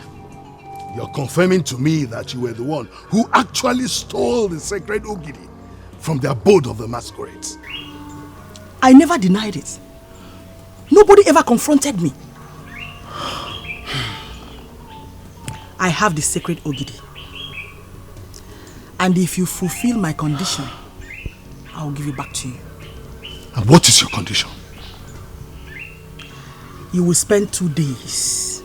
[SPEAKER 5] you're confirming to me that you were the one who actually stole the sacred Ogidi from the abode of the masquerades.
[SPEAKER 14] I never denied it. Nobody ever confronted me. I have the sacred Ogidi. And if you fulfill my condition, I will give it back to you.
[SPEAKER 5] And what is your condition?
[SPEAKER 14] You will spend 2 days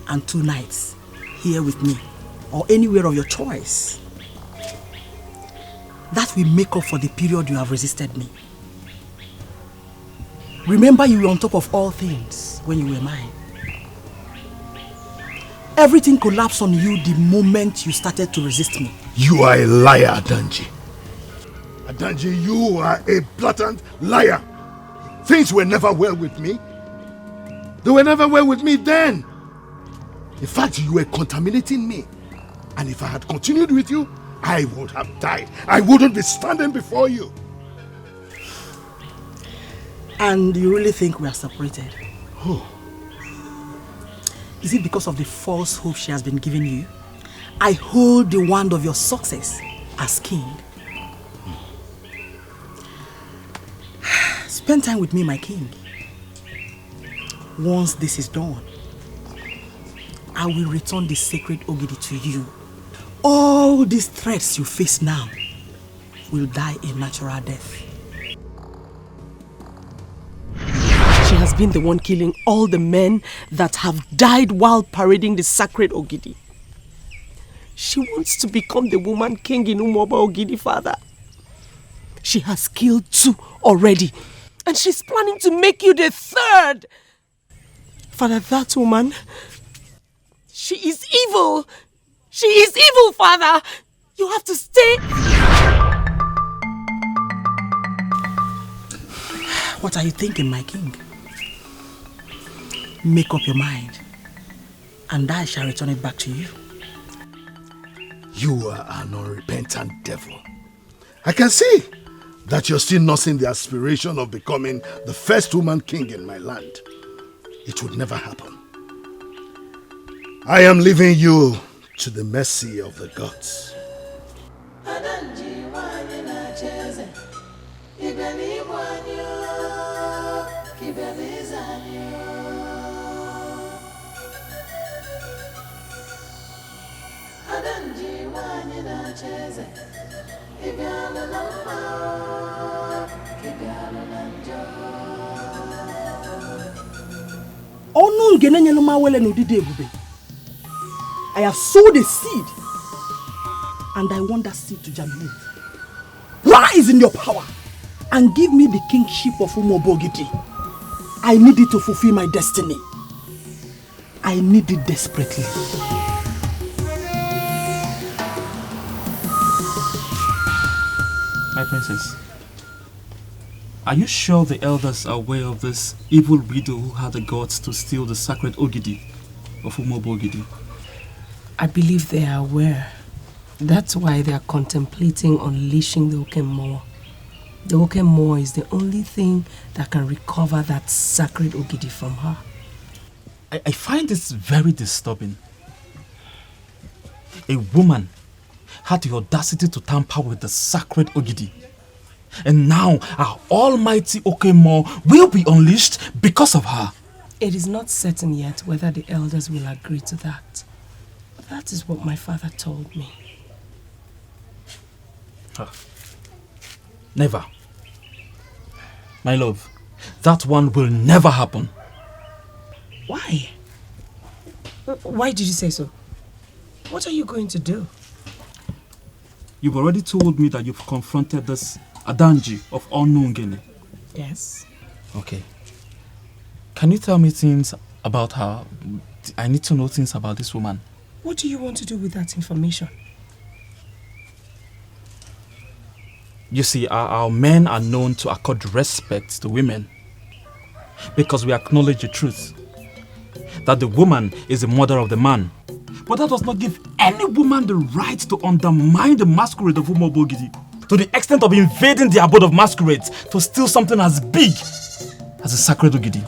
[SPEAKER 14] and 2 nights here with me, or anywhere of your choice. That will make up for the period you have resisted me. Remember, you were on top of all things when you were mine. Everything collapsed on you the moment you started to resist me.
[SPEAKER 5] You are a liar, Adanji. Adanji, you are a blatant liar. Things were never well with me. They were never well with me then. In fact, you were contaminating me. And if I had continued with you, I would have died. I wouldn't be standing before you.
[SPEAKER 14] And you really think we are separated?
[SPEAKER 5] Oh.
[SPEAKER 14] Is it because of the false hope she has been giving you? I hold the wand of your success as king. Spend time with me, my king. Once this is done, I will return the sacred Ogidi to you. All these threats you face now will die a natural death.
[SPEAKER 15] She has been the one killing all the men that have died while parading the sacred Ogidi. She wants to become the woman king in Umoba Ogidi, father. She has killed 2 already, and she's planning to make you the 3rd. Father, that woman, she is evil. She is evil, father. You have to stay.
[SPEAKER 14] What are you thinking, my king? Make up your mind, and I shall return it back to you.
[SPEAKER 5] You are an unrepentant devil. I can see that you're still nursing the aspiration of becoming the first woman king in my land. It would never happen. I am leaving you to the mercy of the gods.
[SPEAKER 14] I have sowed a seed, and I want that seed to germinate. Rise in your power and give me the kingship of Umobogiti. I need it to fulfill my destiny. I need it desperately.
[SPEAKER 8] My princess, are you sure the elders are aware of this evil widow who had the guts to steal the sacred Ogidi of Umobo Ogidi?
[SPEAKER 15] I believe they are aware. That's why they are contemplating unleashing the Okemmoa. The Okemmoa is the only thing that can recover that sacred Ogidi from her.
[SPEAKER 8] I find this very disturbing. A woman had the audacity to tamper with the sacred Ogidi. And now our almighty Okemmoa will be unleashed because of her.
[SPEAKER 15] It is not certain yet whether the elders will agree to that. That is what my father told me.
[SPEAKER 8] Never. My love, that one will never happen.
[SPEAKER 4] Why? Why did you say so? What are you going to do?
[SPEAKER 8] You've already told me that you've confronted this Adanji of unknown Guinea.
[SPEAKER 4] Yes.
[SPEAKER 8] Okay. Can you tell me things about her? I need to know things about this woman.
[SPEAKER 4] What do you want to do with that information?
[SPEAKER 8] You see, our men are known to accord respect to women because we acknowledge the truth that the woman is the mother of the man. But that does not give any woman the right to undermine the masquerade of Umobogidi to the extent of invading the abode of masquerades to steal something as big as the sacred Ogidi.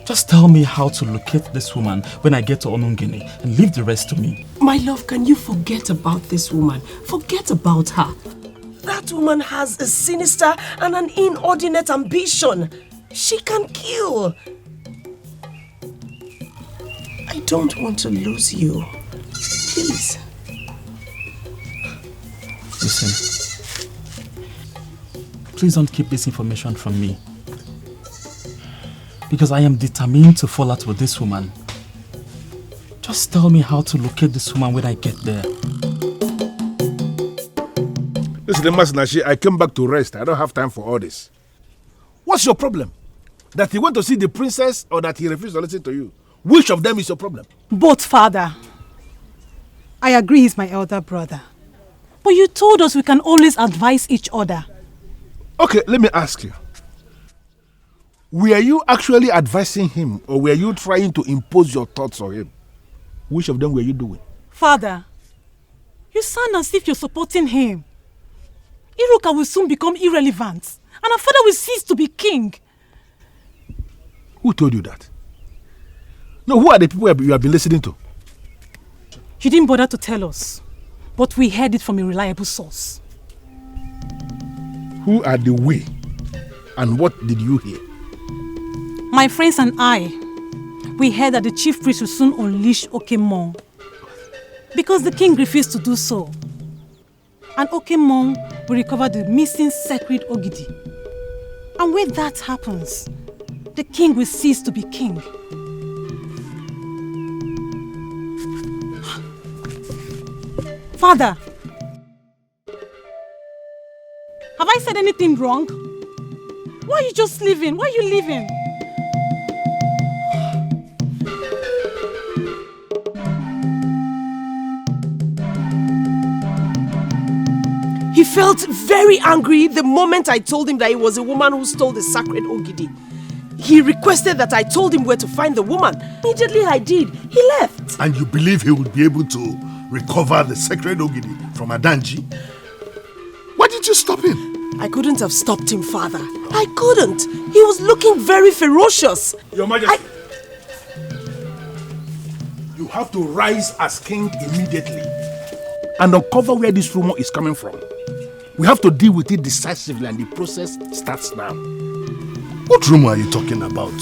[SPEAKER 8] Just tell me how to locate this woman when I get to Onungene and leave the rest to me.
[SPEAKER 4] My love, can you forget about this woman? Forget about her. That woman has a sinister and an inordinate ambition. She can kill. I don't want to lose you. Please.
[SPEAKER 8] Listen. Please don't keep this information from me. Because I am determined to fall out with this woman. Just tell me how to locate this woman when I get there.
[SPEAKER 11] Listen, Masinashi, I came back to rest. I don't have time for all this. What's your problem? That he went to see the princess or that he refused to listen to you? Which of them is your problem?
[SPEAKER 7] Both, Father. I agree he's my elder brother. But you told us we can always advise each other.
[SPEAKER 11] Okay, let me ask you. Were you actually advising him or were you trying to impose your thoughts on him? Which of them were you doing?
[SPEAKER 7] Father, you sound as if you're supporting him. Iruka will soon become irrelevant and our father will cease to be king.
[SPEAKER 11] Who told you that? No, who are the people you have been listening to?
[SPEAKER 7] You didn't bother to tell us, but we heard it from a reliable source.
[SPEAKER 11] Who are the we? And what did you hear?
[SPEAKER 7] My friends and I, we heard that the chief priest will soon unleash Okemon because the king refused to do so. And Okemon will recover the missing sacred Ogidi. And when that happens, the king will cease to be king. Father, have I said anything wrong? Why are you just leaving? Why are you leaving?
[SPEAKER 4] He felt very angry the moment I told him that it was a woman who stole the sacred Ogidi. He requested that I told him where to find the woman. Immediately I did. He left.
[SPEAKER 11] And you believe he would be able to recover the sacred Ogidi from Adanji? Why did you stop him?
[SPEAKER 4] I couldn't have stopped him, Father. I couldn't. He was looking very ferocious.
[SPEAKER 11] Your Majesty. You have to rise as king immediately and uncover where this rumor is coming from. We have to deal with it decisively and the process starts now. What rumor are you talking about,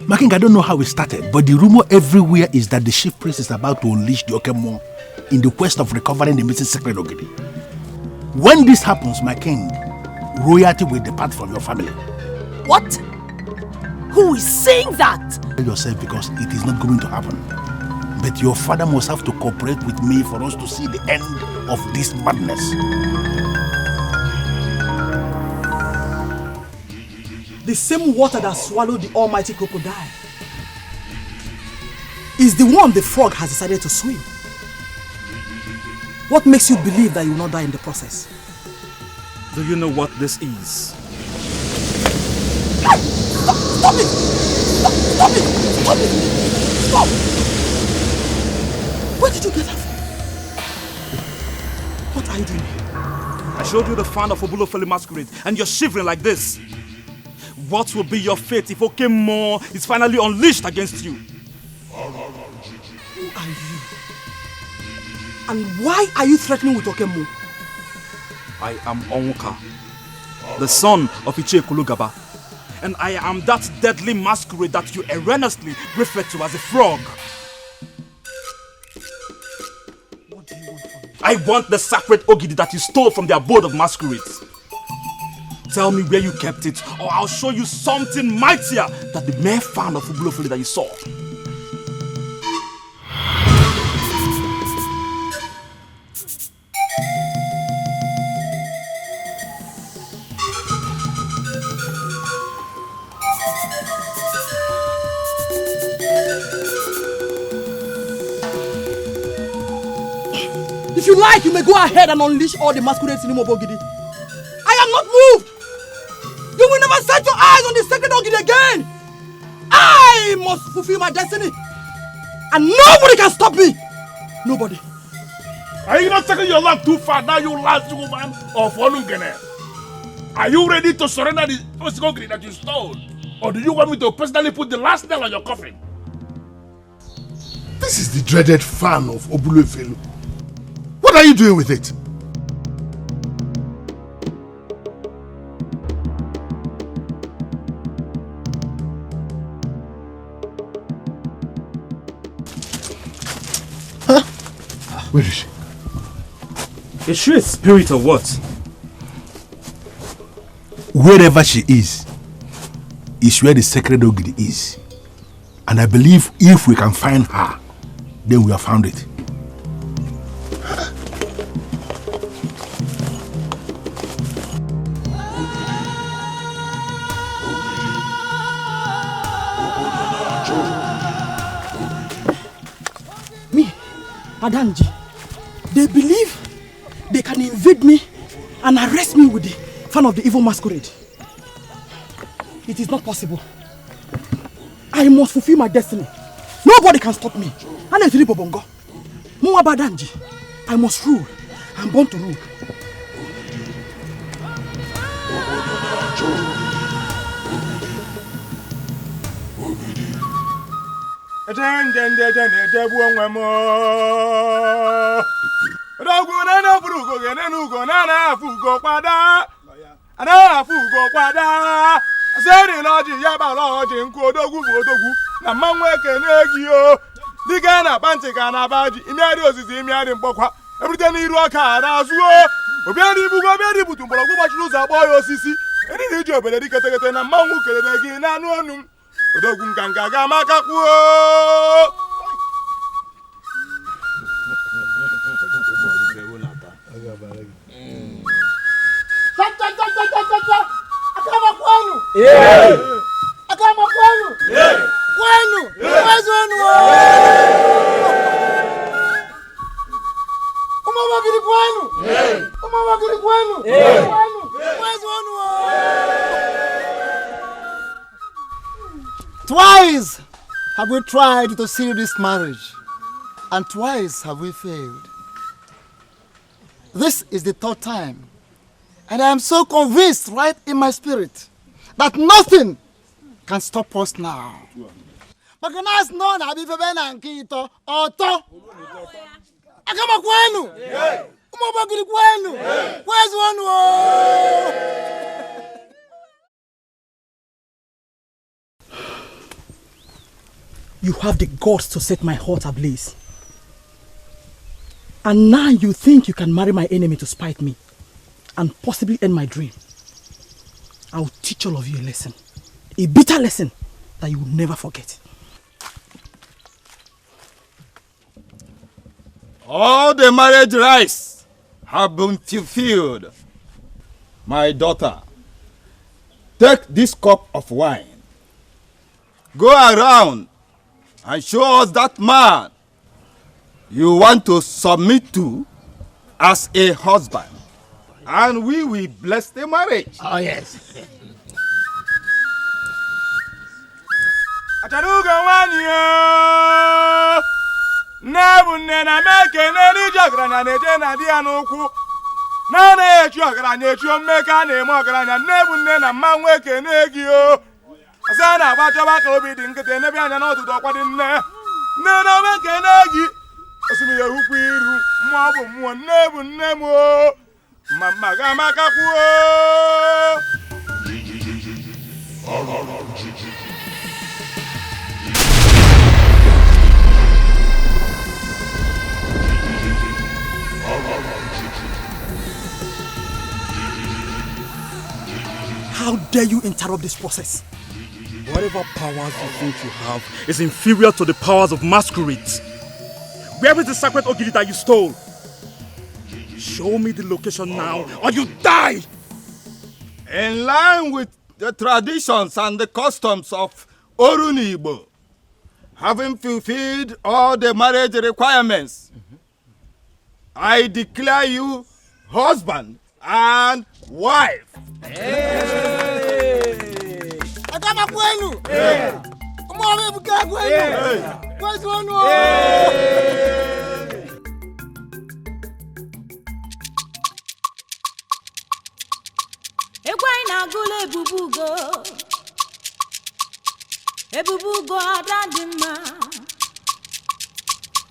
[SPEAKER 11] My king, I don't know how it started, but the rumor everywhere is that the chief priest is about to unleash the Okemon in the quest of recovering the missing sacred Ogidi. When this happens, my king, royalty will depart from your family.
[SPEAKER 4] What? Who is saying that?
[SPEAKER 11] Tell yourself because it is not going to happen. But your father must have to cooperate with me for us to see the end of this madness.
[SPEAKER 14] The same water that swallowed the almighty crocodile is the one the frog has decided to swim. What makes you believe that you will not die in the process?
[SPEAKER 8] Do you know what this is?
[SPEAKER 14] Stop it! Stop it! Stop it! Stop! Where did you get that from? What are you doing?
[SPEAKER 8] I showed you the fan of Obulofele masquerade and you're shivering like this. What will be your fate if Okemon is finally unleashed against you?
[SPEAKER 14] Who are you? And why are you threatening with Okemon?
[SPEAKER 8] I am Onwuka, the son of Ichie Kulugaba, and I am that deadly masquerade that you erroneously refer to as a frog.
[SPEAKER 14] What do you want from me?
[SPEAKER 8] I want the sacred Ogidi that you stole from the abode of masquerades.
[SPEAKER 10] Tell me where you kept it, or I'll show you something mightier than the mere fan of Ubulofele that you saw.
[SPEAKER 14] If you like, you may go ahead and unleash all the masquerades in Umobogidi. I am not moved. You will never set your eyes on the sacred Ogidi again. I must fulfill my destiny. And nobody can stop me. Nobody.
[SPEAKER 5] Are you not taking your life too far now, you last woman of Olungene? Are you ready to surrender the Ogidi that you stole? Or do you want me to personally put the last nail on your coffin?
[SPEAKER 11] This is the dreaded fan of Obulofelu. What are you doing with it?
[SPEAKER 13] Huh?
[SPEAKER 11] Where is she?
[SPEAKER 8] Is she a spirit or what?
[SPEAKER 11] Wherever she is where the sacred Ogidi is. And I believe if we can find her, then we have found it.
[SPEAKER 14] Adanji, they believe they can invade me and arrest me with the fan of the evil masquerade. It is not possible. I must fulfill my destiny. Nobody can stop me. I must rule. I'm born to rule.
[SPEAKER 13] Twice have we tried to seal this marriage, and twice have we failed. This is the third time, and I am so convinced right in my spirit that nothing can stop us now. Where's one?
[SPEAKER 14] You have the guts to set my heart ablaze. And now you think you can marry my enemy to spite me and possibly end my dream. I'll teach all of you a lesson. A bitter lesson that you will never forget.
[SPEAKER 18] All the marriage rites have been fulfilled. My daughter, take this cup of wine. Go around and show us that man you want to submit to as a husband. And we will bless the marriage.
[SPEAKER 13] Oh, yes.
[SPEAKER 2] Asana abacha ka obi dị nkịtị n'ebe anya n'ọdụdụ ọkwa dị nne nne na meke n'egi osimiri ehukwu iru mmụọ bụ mmụọ nne bụ nne m o mama ga makakwuo
[SPEAKER 14] dare you interrupt this process?
[SPEAKER 10] Whatever powers you think you have is inferior to the powers of masquerades. Where is the sacred ogiri that you stole? Show me the location now, or you die!
[SPEAKER 18] In line with the traditions and the customs of Orunibo, having fulfilled all the marriage requirements, I declare you husband and wife.
[SPEAKER 1] Ebubugo adadima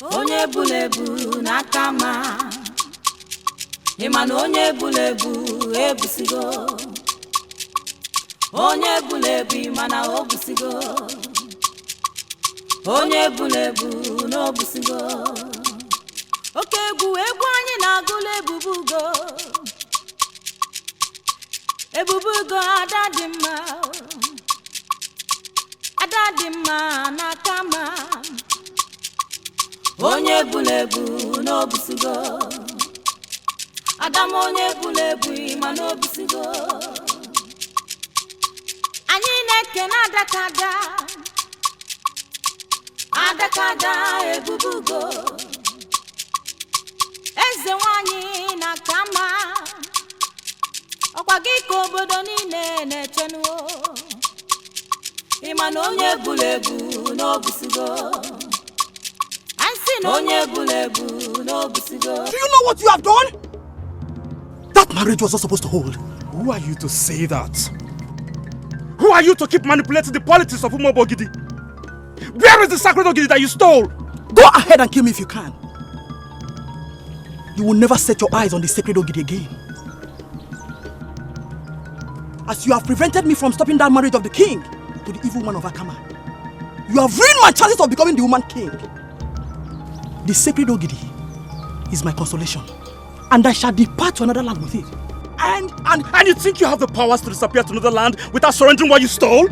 [SPEAKER 1] onye bulebu nakama Imana onye bulebu ebusigo onye bulebu imana obusigo onye bulebu no busigo oke egwu anyị na-agụla ebubugo adadima nakama onye bulebu no busigo Adam onye bulebu imana obusigo anyị na-eke na adakada ebubugo eze nwanyị nakama ọkwa gị ka obodo niile na-echenuo Imana onye bulebu n'obusigo Ansi na onye bulebu n'obusigo.
[SPEAKER 14] Do you know what you have done? That marriage was not supposed to hold.
[SPEAKER 10] Who are you to say that? Who are you to keep manipulating the politics of Umobogidi? Where is the sacred ogidi that you stole?
[SPEAKER 14] Go ahead and kill me if you can. You will never set your eyes on the sacred ogidi again. As you have prevented me from stopping that marriage of the king to the evil woman of Akama, you have ruined my chances of becoming the woman king. The sacred ogidi is my consolation, and I shall depart to another land with it.
[SPEAKER 10] And you think you have the powers to disappear to another land without surrendering what you stole?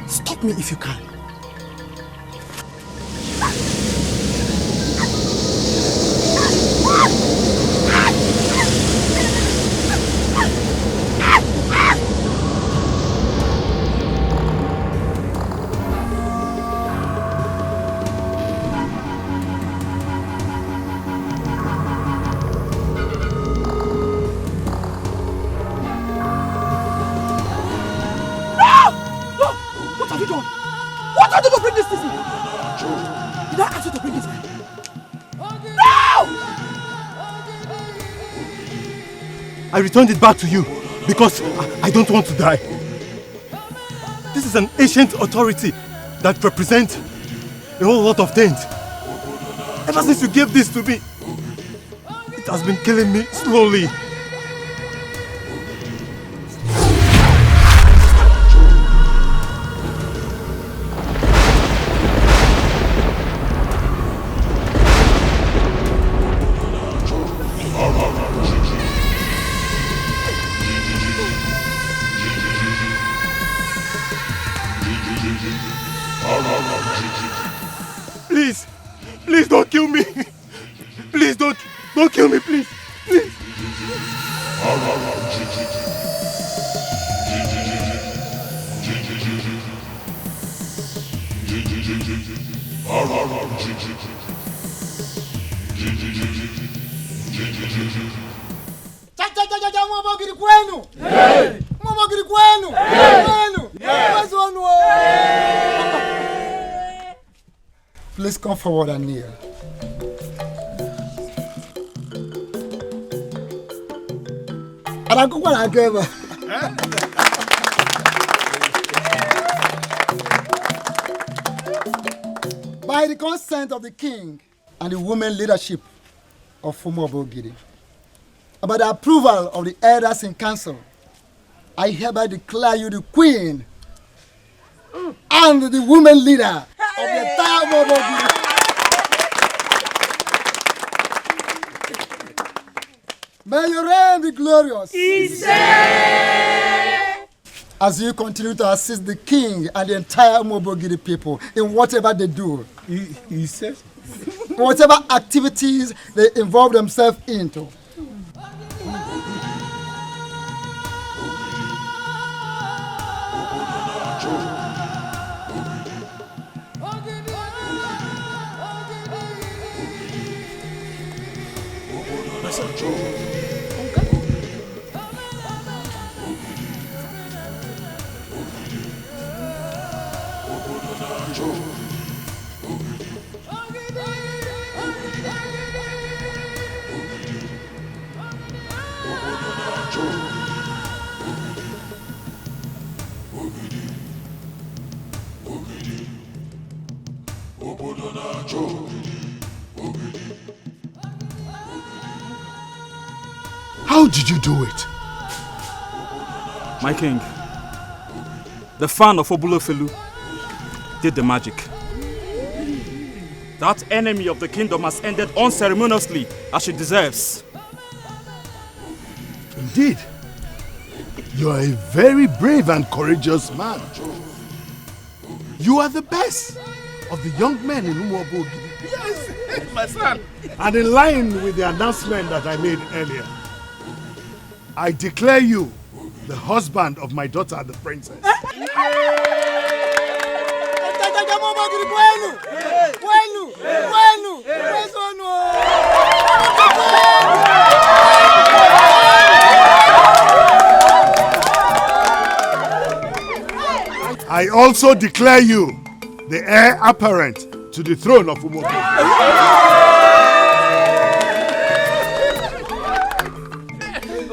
[SPEAKER 14] Stop me if you can.
[SPEAKER 12] I returned it back to you because I don't want to die. This is an ancient authority that represents a whole lot of things. Ever since you gave this to me, it has been killing me slowly. Please don't kill me. Please don't kill me, please. Please.
[SPEAKER 13] Please come forward and kneel. By the consent of the king and the women leadership of Umobogidi, and by the approval of the elders in council, I hereby declare you the queen and the women leader of the entire Umobogidi. May your reign be glorious.
[SPEAKER 1] Ise!
[SPEAKER 13] As you continue to assist the king and the entire Umobogiri people in whatever they do.
[SPEAKER 11] He says?
[SPEAKER 13] Whatever activities they involve themselves into.
[SPEAKER 11] How did you do it?
[SPEAKER 8] My king, the fan of Obulofelu did the magic. That enemy of the kingdom has ended unceremoniously as she deserves.
[SPEAKER 11] Indeed. You are a very brave and courageous man. You are the best of the young men in Umuobogi.
[SPEAKER 18] Yes, my son.
[SPEAKER 11] And in line with the announcement that I made earlier, I declare you the husband of my daughter, the princess. I also declare you the heir apparent to the throne of Umuobogi.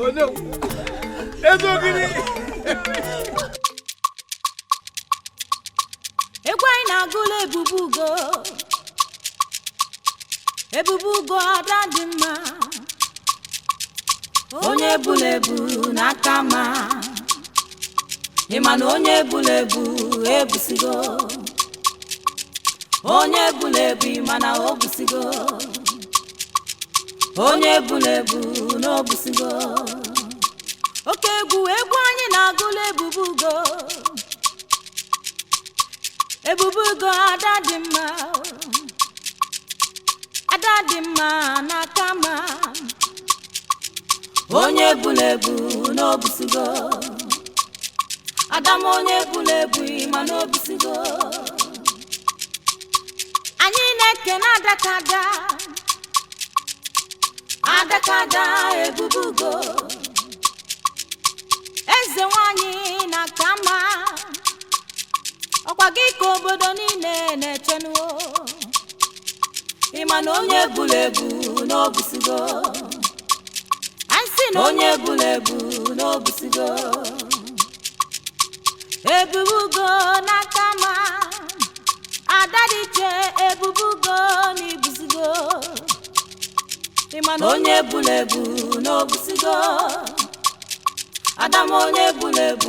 [SPEAKER 18] Oh no!
[SPEAKER 1] Egwai na gule ebubugo adadima. Onye bulebu na kama. Imano onye bulebu ebusigo. Onye bulebu imana obusigo. Onye bulebu no busigo. Okay, egwu anyị na-agụla ebubugo adadimma na kama. Onye bulebu n'obusigo. Adam onye bulebu ima n'obusigo. Anyị na-eke na adakada ebubugo. Eze nwanyị na kama. Ọkwa gị ka obodo niile na-echenuo. Ịma na onye bulebu n'obusigo. Ansi na onye bulebu n'obusigo. Ebubugo na kama. Adadiche ebubugo n'ibusigo. Ịma na onye bulebu n'obusigo. Adam onye bulebu